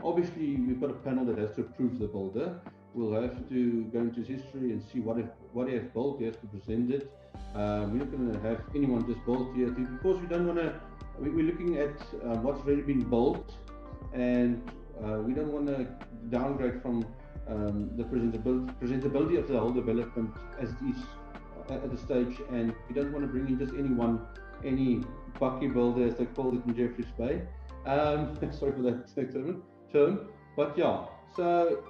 obviously we've got a panel that has to approve the builder. We'll have to go into his history and see what he has built. He has to present it. We're not going to have anyone just built here because we don't want to. We're looking at what's already been built, and we don't want to downgrade from the presentability of the whole development as it is at the stage, and we don't want to bring in just any bucky builder, as they call it in Jeffreys Bay. Sorry for that term, but yeah. So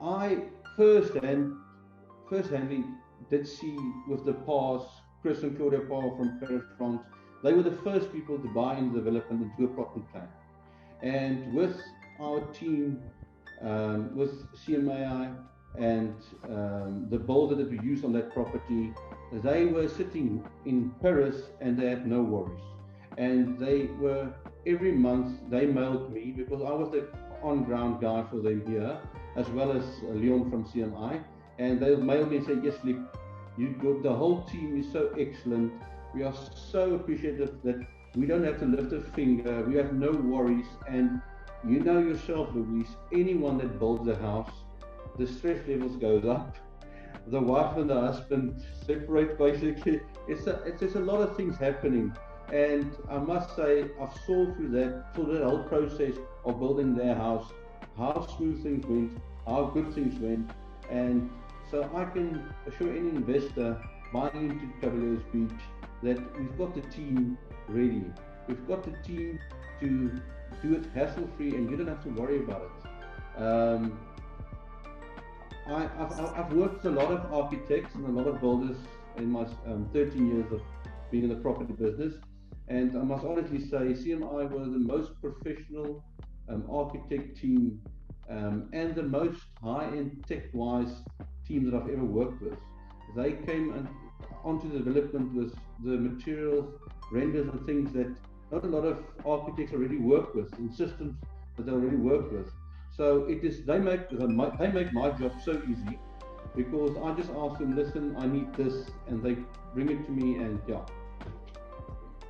I first-handly did see with the PARs, Chris and Claudia Parr from Paris, France. They were the first people to buy into development and do a proper plan. And with our team, with CMAI and the builder that we used on that property, they were sitting in Paris and they had no worries. And they were, every month, they mailed me, because I was the on-ground guy for them here, as well as Leon from CMI. And they would mail me and say, yes, Lieb, the whole team is so excellent. We are so appreciative that we don't have to lift a finger. We have no worries. And you know yourself, Louise, anyone that builds a house, the stress levels goes up. The wife and the husband separate, basically. It's a lot of things happening. And I must say, I've saw through that whole process of building their house, how smooth things went, how good things went. And so I can assure any investor buying into Kabeljauws Beach that we've got the team ready. We've got the team to do it hassle-free, and you don't have to worry about it. I've worked with a lot of architects and a lot of builders in my 13 years of being in the property business, and I must honestly say CMI were the most professional architect team and the most high-end tech-wise team that I've ever worked with. They came onto the development with the materials, renders and things that not a lot of architects already work with, and systems that they already work with. So they make my job so easy, because I just ask them, listen, I need this, and they bring it to me, and yeah.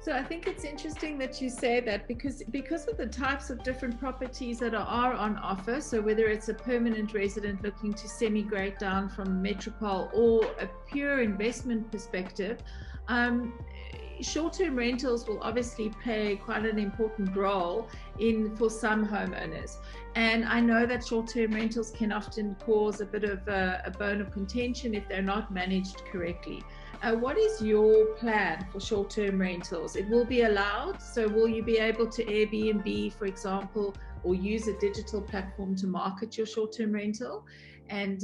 So I think it's interesting that you say that, because of the types of different properties that are on offer, so whether it's a permanent resident looking to semi-grade down from Metropole or a pure investment perspective, short-term rentals will obviously play quite an important role for some homeowners. And I know that short-term rentals can often cause a bit of a bone of contention if they're not managed correctly. What is your plan for short-term rentals? It will be allowed, so will you be able to Airbnb, for example, or use a digital platform to market your short-term rental? And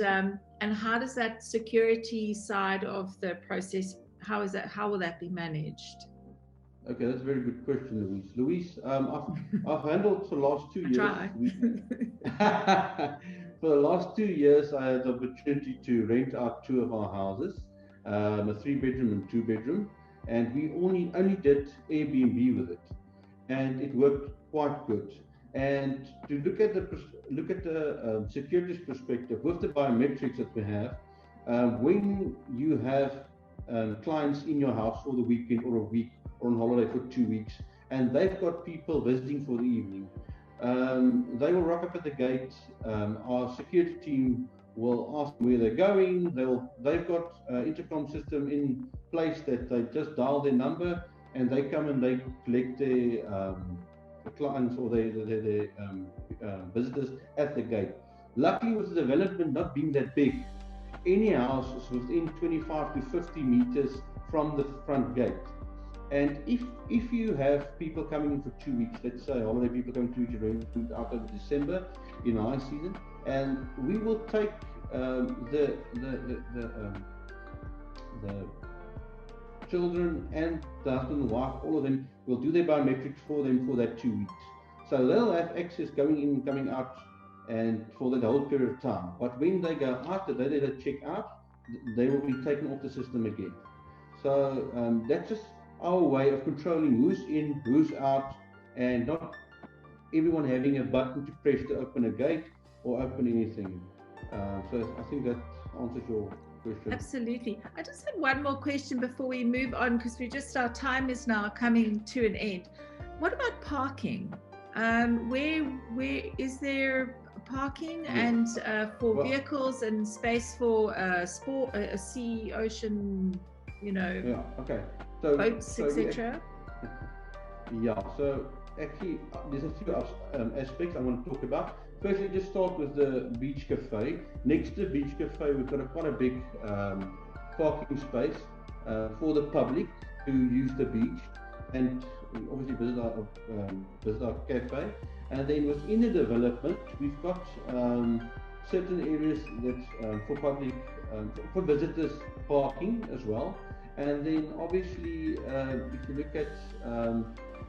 how does that security side of the process, how will that be managed? Okay, that's a very good question, Louise. I've handled for the last 2 years. For the last 2 years, I had the opportunity to rent out 2 of our houses, a 3-bedroom and 2-bedroom, and we only did Airbnb with it, and it worked quite good. And to look at the securities perspective with the biometrics that we have, when you have clients in your house for the weekend or a week or on holiday for 2 weeks, and they've got people visiting for the evening, they will rock up at the gate. Our security team will ask where they're going. They've got an intercom system in place that they just dial their number and they come and they collect their clients or their visitors at the gate. Luckily, with the development not being that big, any house is within 25 to 50 meters from the front gate. And if you have people coming in for 2 weeks, let's say holiday people coming to Eugene out of December in high season, and we will take the children and the husband and wife, all of them, will do their biometrics for them for that 2 weeks. So they'll have access going in and coming out and for the whole period of time. But when they go out, the day they check out, they will be taken off the system again. So that's just our way of controlling who's in, who's out, and not everyone having a button to press to open a gate or open anything. So I think that answers your question. Absolutely. I just had one more question before we move on, because our time is now coming to an end. What about parking? Where is there parking and for vehicles and space for sport, sea, ocean, Yeah, okay. Boats, etc.? Yeah, so actually there's a few aspects I want to talk about. Firstly, just start with the beach cafe. Next to the beach cafe, we've got quite a big parking space for the public to use the beach and obviously visit our cafe. And then within the development, we've got certain areas that for public, for visitors parking as well. And then obviously, if you look at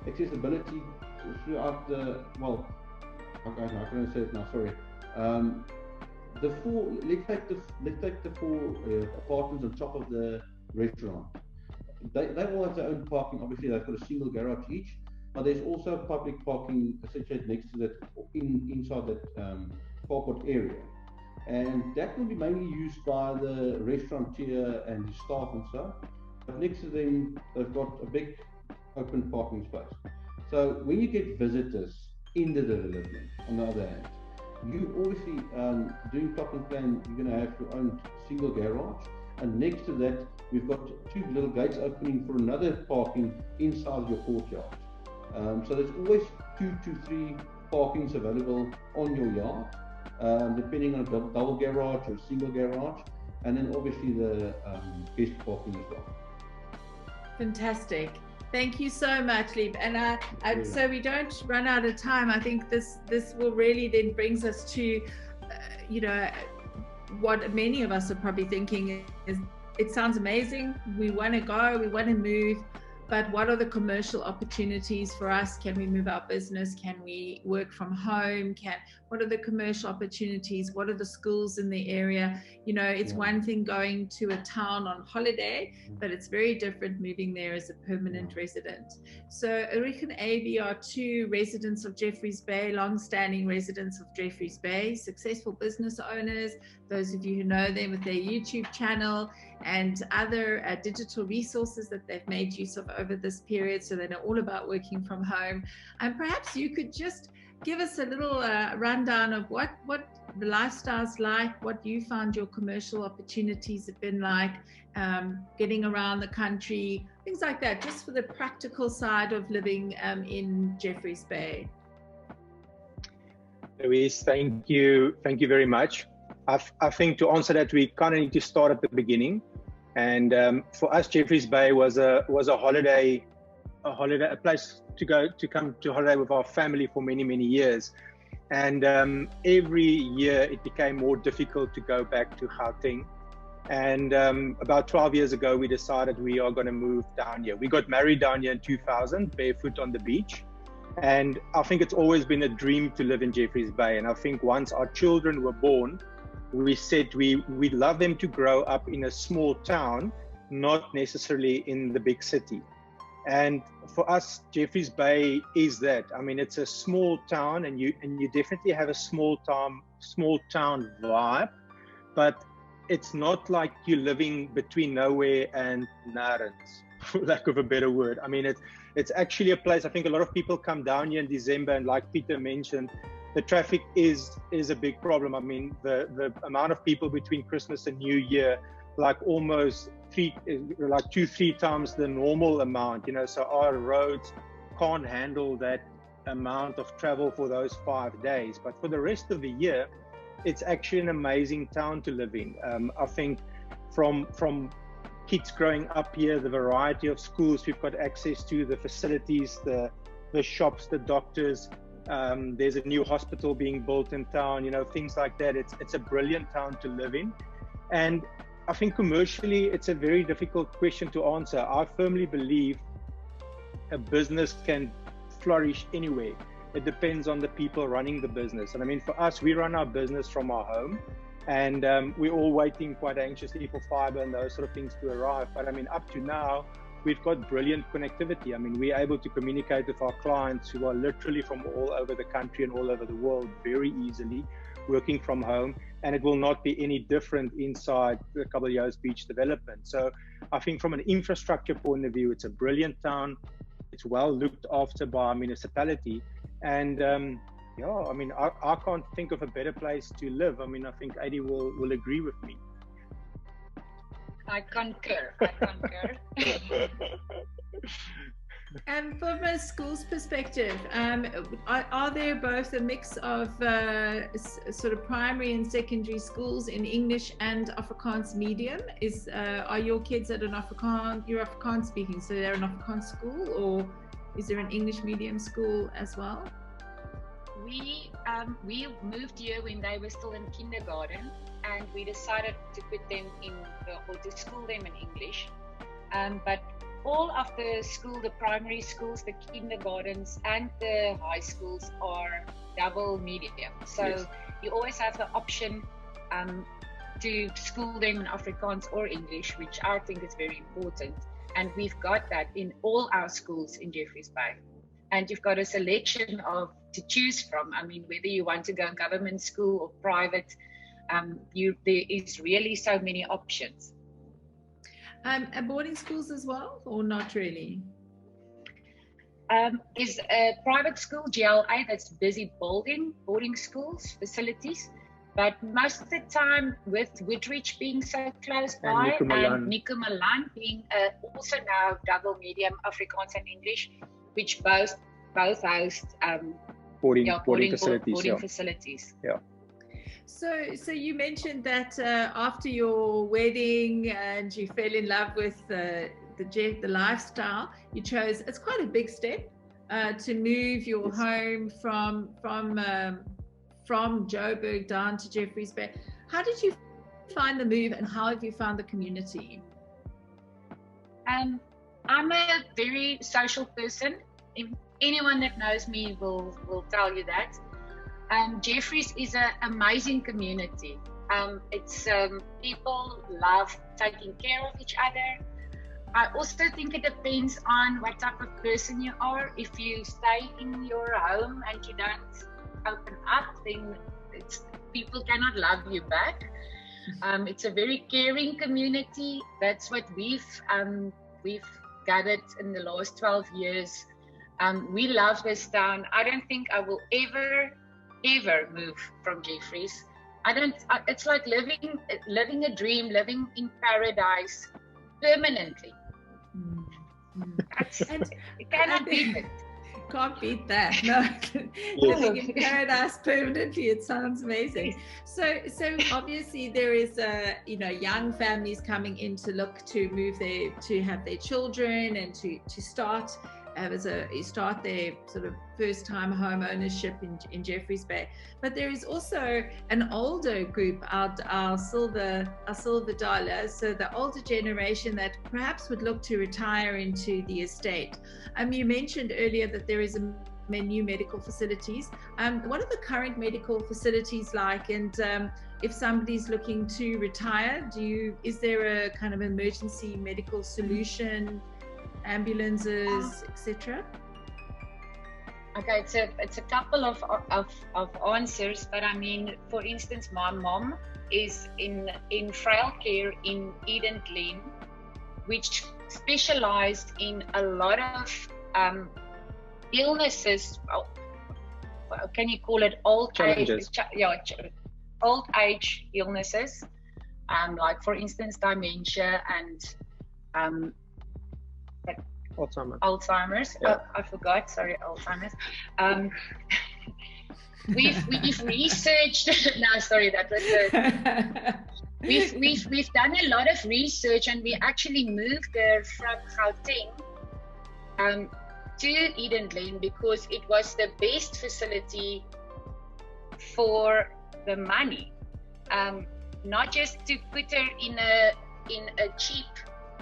accessibility throughout the, well, how can I say it now? Sorry. Let's take the four apartments on top of the restaurant. They all have their own parking. Obviously, they've got a single garage each, but there's also public parking situated next to that, inside that carport area. And that will be mainly used by the restaurateur and the staff and so on. But next to them, they've got a big open parking space. So when you get visitors in the development, on the other hand, you obviously, doing plot and plan, you're going to have your own single garage. And next to that, we've got two little gates opening for another parking inside your courtyard. So there's always 2 to 3 parkings available on your yard, depending on a double garage or single garage, and then obviously the guest parking as well. Fantastic. Thank you so much, Lieb. And so we don't run out of time. I think this will really then brings us to, what many of us are probably thinking is, it sounds amazing. We want to go, we want to move, but what are the commercial opportunities for us? Can we move our business? Can we work from home? What are the commercial opportunities? What are the schools in the area? It's one thing going to a town on holiday, but it's very different moving there as a permanent resident. So Rieg and Eidie are 2 residents of Jeffreys Bay, long-standing residents of Jeffreys Bay, successful business owners, those of you who know them with their YouTube channel and other digital resources that they've made use of over this period. So they know all about working from home. And perhaps you could just give us a little rundown of what the lifestyle's like, what you found your commercial opportunities have been like, getting around the country, things like that, just for the practical side of living in Jeffreys Bay. Louise, thank you very much. I think to answer that, we kind of need to start at the beginning. And for us, Jeffreys Bay was a holiday, a place to come to holiday with our family for many, many years. And every year it became more difficult to go back to Gauteng. And about 12 years ago, we decided we are going to move down here. We got married down here in 2000, barefoot on the beach. And I think it's always been a dream to live in Jeffreys Bay. And I think once our children were born, we said we'd love them to grow up in a small town, not necessarily in the big city. And for us, Jeffreys Bay is that. I mean, it's a small town, and you definitely have a small town vibe, but it's not like you're living between nowhere and narrans, for lack of a better word. I mean, it's actually a place. I think a lot of people come down here in December, and like Pieter mentioned, the traffic is a big problem. I mean, the amount of people between Christmas and New Year, like almost 2-3 times the normal amount, you know, so our roads can't handle that amount of travel for those 5 days. But for the rest of the year, it's actually an amazing town to live in. I think from kids growing up here, the variety of schools we've got access to, the facilities, the shops, the doctors, there's a new hospital being built in town, you know, things like that. It's a brilliant town to live in. And I think commercially, it's a very difficult question to answer. I firmly believe a business can flourish anywhere. It depends on the people running the business. And I mean, for us, we run our business from our home, and we're all waiting quite anxiously for fiber and those sort of things to arrive. But I mean, up to now, we've got brilliant connectivity. I mean, we're able to communicate with our clients who are literally from all over the country and all over the world very easily, working from home, and it will not be any different inside the Kabeljauws Beach development. So I think from an infrastructure point of view, it's a brilliant town. It's well looked after by our municipality. And yeah, I mean, I can't think of a better place to live. I mean, I think Eidie will agree with me. I concur. And from a school's perspective, are there both a mix of sort of primary and secondary schools in English and Afrikaans medium? Are your kids at an you're Afrikaans speaking, so they're an Afrikaans school, or is there an English medium school as well? We moved here when they were still in kindergarten, and we decided to put them or to school them in English. But all of the primary schools, the kindergartens and the high schools are double medium. So yes, you always have the option to school them in Afrikaans or English, which I think is very important. And we've got that in all our schools in Jeffreys Bay. And you've got a selection to choose from. I mean, whether you want to go government school or private, there is really so many options. Boarding schools as well, or not really? Is a private school, GLA, that's busy building boarding schools, facilities. But most of the time, with Woodridge being so close by and Nikomalan being also now double medium Afrikaans and English, which both host boarding facilities. Yeah. So you mentioned that after your wedding and you fell in love with the lifestyle, you chose. It's quite a big step to move your home from Joburg down to Jeffreys Bay. How did you find the move, and how have you found the community? I'm a very social person. Anyone that knows me will tell you that. Jeffreys is an amazing community. It's people love taking care of each other. I also think it depends on what type of person you are. If you stay in your home and you don't open up, then people cannot love you back. It's a very caring community. That's what we've gathered in the last 12 years. We love this town. I don't think I will ever move from Jeffreys. It's like living a dream, living in paradise permanently. You cannot beat it. Can't beat that. No. Living in paradise permanently, it sounds amazing. So obviously there is young families coming in to look to move to have their children and to start their sort of first time home ownership in Jeffreys Bay. But there is also an older group, our silver dollar, so the older generation that perhaps would look to retire into the estate. You mentioned earlier that there is new medical facilities. What are the current medical facilities like? And if somebody's looking to retire, is there a kind of emergency medical solution, ambulances, etc.? Okay, it's a couple of answers, but I mean, for instance, my mom is in frail care in Eden Glen, which specialized in a lot of illnesses. Can you call it old age? Old age illnesses, like for instance dementia and Alzheimer's. Yeah. I forgot. Sorry, Alzheimer's. We've researched. No, sorry, that was we've done a lot of research, and we actually moved her from Gauteng to Eden Glen because it was the best facility for the money. Not just to put her in a cheap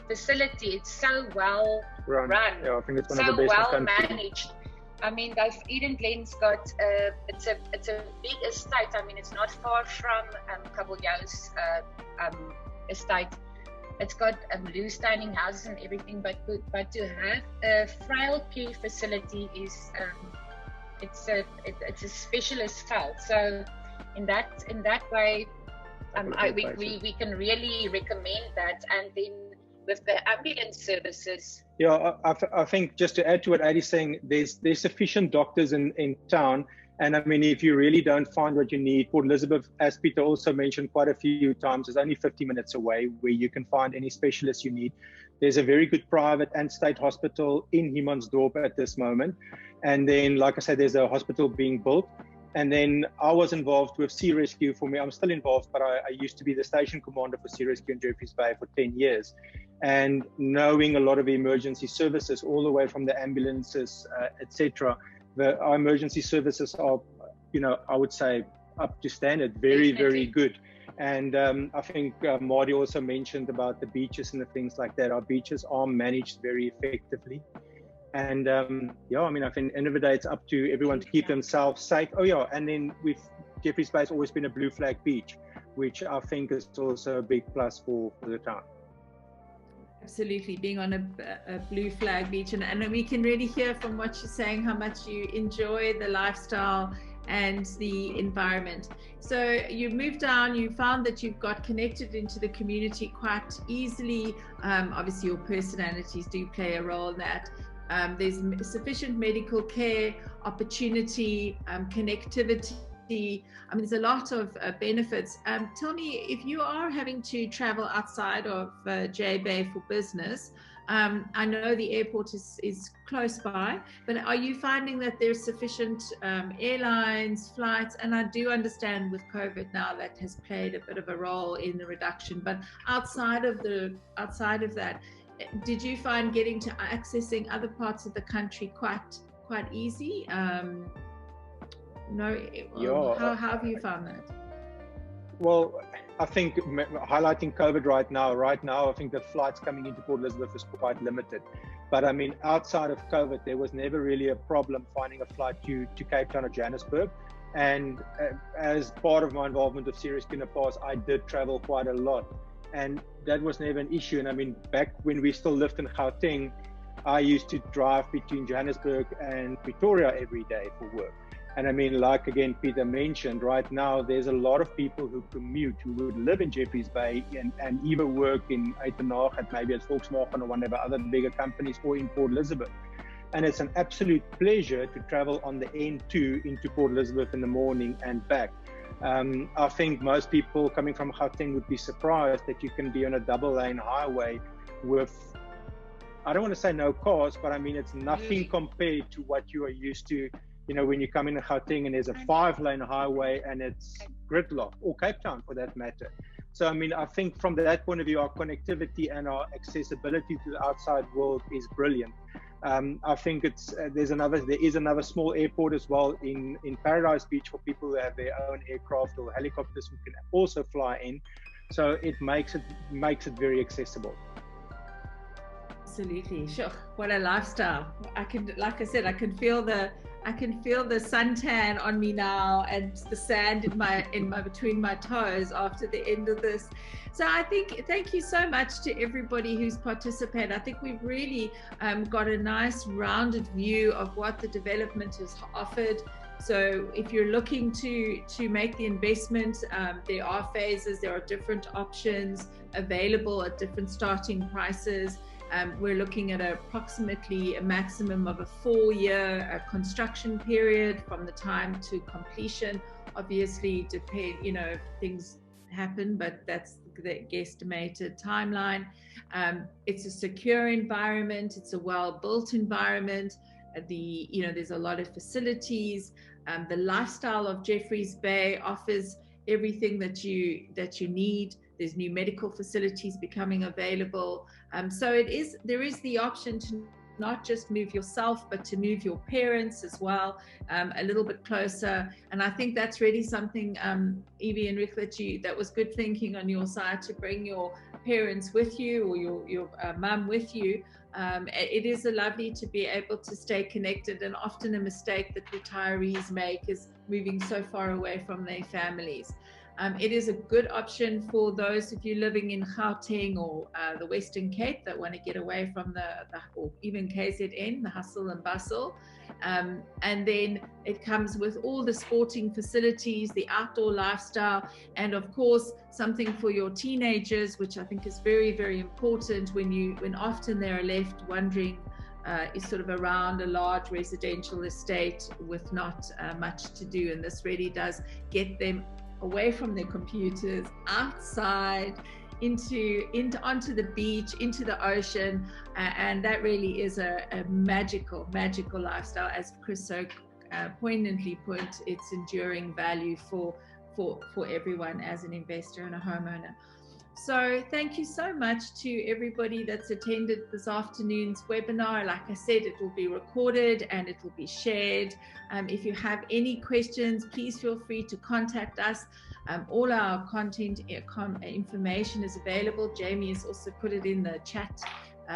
facility. It's so well run. Yeah, I think it's one so of the best well in the country. managed. I mean, Eden Glen's got it's a big estate. I mean, it's not far from Kabeljauws estate. It's got blue standing houses and everything, but to have a frail care facility is it's a specialist felt. So in that way, we can really recommend that. And then with the ambulance services. Yeah, I think just to add to what Eidie's saying, there's sufficient doctors in town. And I mean, if you really don't find what you need, Port Elizabeth, as Pieter also mentioned quite a few times, is only 50 minutes away where you can find any specialist you need. There's a very good private and state hospital in Humansdorp at this moment. And then, like I said, there's a hospital being built. And then I was involved with Sea Rescue. For me, I'm still involved, but I used to be the station commander for Sea Rescue in Jeffreys Bay for 10 years. And knowing a lot of emergency services, all the way from the ambulances, etc., our emergency services are, I would say up to standard, very good. And I think Madi also mentioned about the beaches and the things like that. Our beaches are managed very effectively. And yeah, I mean, I think at the end of the day, it's up to everyone to keep themselves safe. Oh yeah, and then with Jeffreys Bay has always been a blue flag beach, which I think is also a big plus for the town. Absolutely, being on a blue flag beach, and we can really hear from what you're saying how much you enjoy the lifestyle and the environment. So you moved down, you found that you've got connected into the community quite easily. Obviously your personalities do play a role in that. There's sufficient medical care, opportunity, connectivity. I mean, there's a lot of benefits. Tell me, if you are having to travel outside of J Bay for business, I know the airport is close by, but are you finding that there's sufficient airlines, flights? And I do understand with COVID now that has played a bit of a role in the reduction, but outside of that, did you find getting to accessing other parts of the country quite easy? No, how have you found that? Well, I think highlighting COVID right now, I think the flights coming into Port Elizabeth is quite limited. But I mean, outside of COVID, there was never really a problem finding a flight to Cape Town or Johannesburg. And as part of my involvement of Sea Rescue in the past, I did travel quite a lot. And that was never an issue. And I mean, back when we still lived in Gauteng, I used to drive between Johannesburg and Pretoria every day for work. And I mean, like again, Pieter mentioned, right now, there's a lot of people who commute, who would live in Jeffreys Bay and either work in Uitenhage, maybe at Volkswagen or one of the other bigger companies, or in Port Elizabeth. And it's an absolute pleasure to travel on the N2 into Port Elizabeth in the morning and back. I think most people coming from Gauteng would be surprised that you can be on a double-lane highway with, I don't want to say no cars, but I mean, it's nothing compared to what you are used to. You know, when you come in Gauteng and there's a 5-lane highway and it's gridlock, or Cape Town for that matter. So, I mean, I think from that point of view, our connectivity and our accessibility to the outside world is brilliant. I think there is another small airport as well in Paradise Beach for people who have their own aircraft or helicopters who can also fly in. So it makes it very accessible. Absolutely, sure. What a lifestyle! Like I said, I can feel the I can feel the suntan on me now and the sand in my between my toes after the end of this. So I think, thank you so much to everybody who's participated. I think we've really got a nice rounded view of what the development has offered. So if you're looking to make the investment, there are phases, there are different options available at different starting prices. We're looking at approximately a maximum of a 4-year construction period from the time to completion. Obviously, things happen, but that's the guesstimated timeline. It's a secure environment. It's a well-built environment. There's a lot of facilities. The lifestyle of Jeffreys Bay offers everything that you need. There's new medical facilities becoming available. So there is the option to not just move yourself, but to move your parents as well, a little bit closer. And I think that's really something, Eidie and Rieg, that was good thinking on your side, to bring your parents with you or your mum with you. It is lovely to be able to stay connected, and often a mistake that retirees make is moving so far away from their families. It is a good option for those of you living in Gauteng or the Western Cape that want to get away from or even KZN, the hustle and bustle. And then it comes with all the sporting facilities, the outdoor lifestyle, and of course something for your teenagers, which I think is very, very important when often they're left wondering is sort of around a large residential estate with not much to do. And this really does get them away from their computers, outside, onto the beach, into the ocean, and that really is a magical lifestyle, as Chris so poignantly put. It's enduring value for everyone as an investor and a homeowner. So thank you so much to everybody that's attended this afternoon's webinar. Like I said, it will be recorded and it will be shared. If you have any questions, please feel free to contact us. All our content information is available. Jamie has also put it in the chat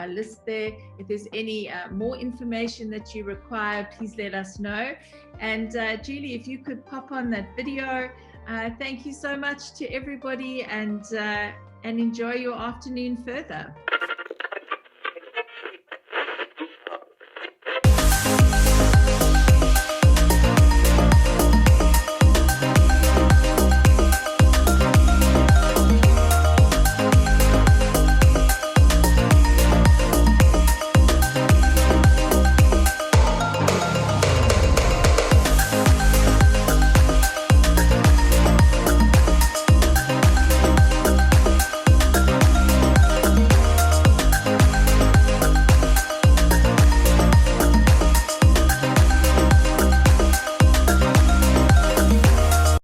list there. If there's any more information that you require, please let us know. And Julie, if you could pop on that video. Thank you so much to everybody, and enjoy your afternoon further.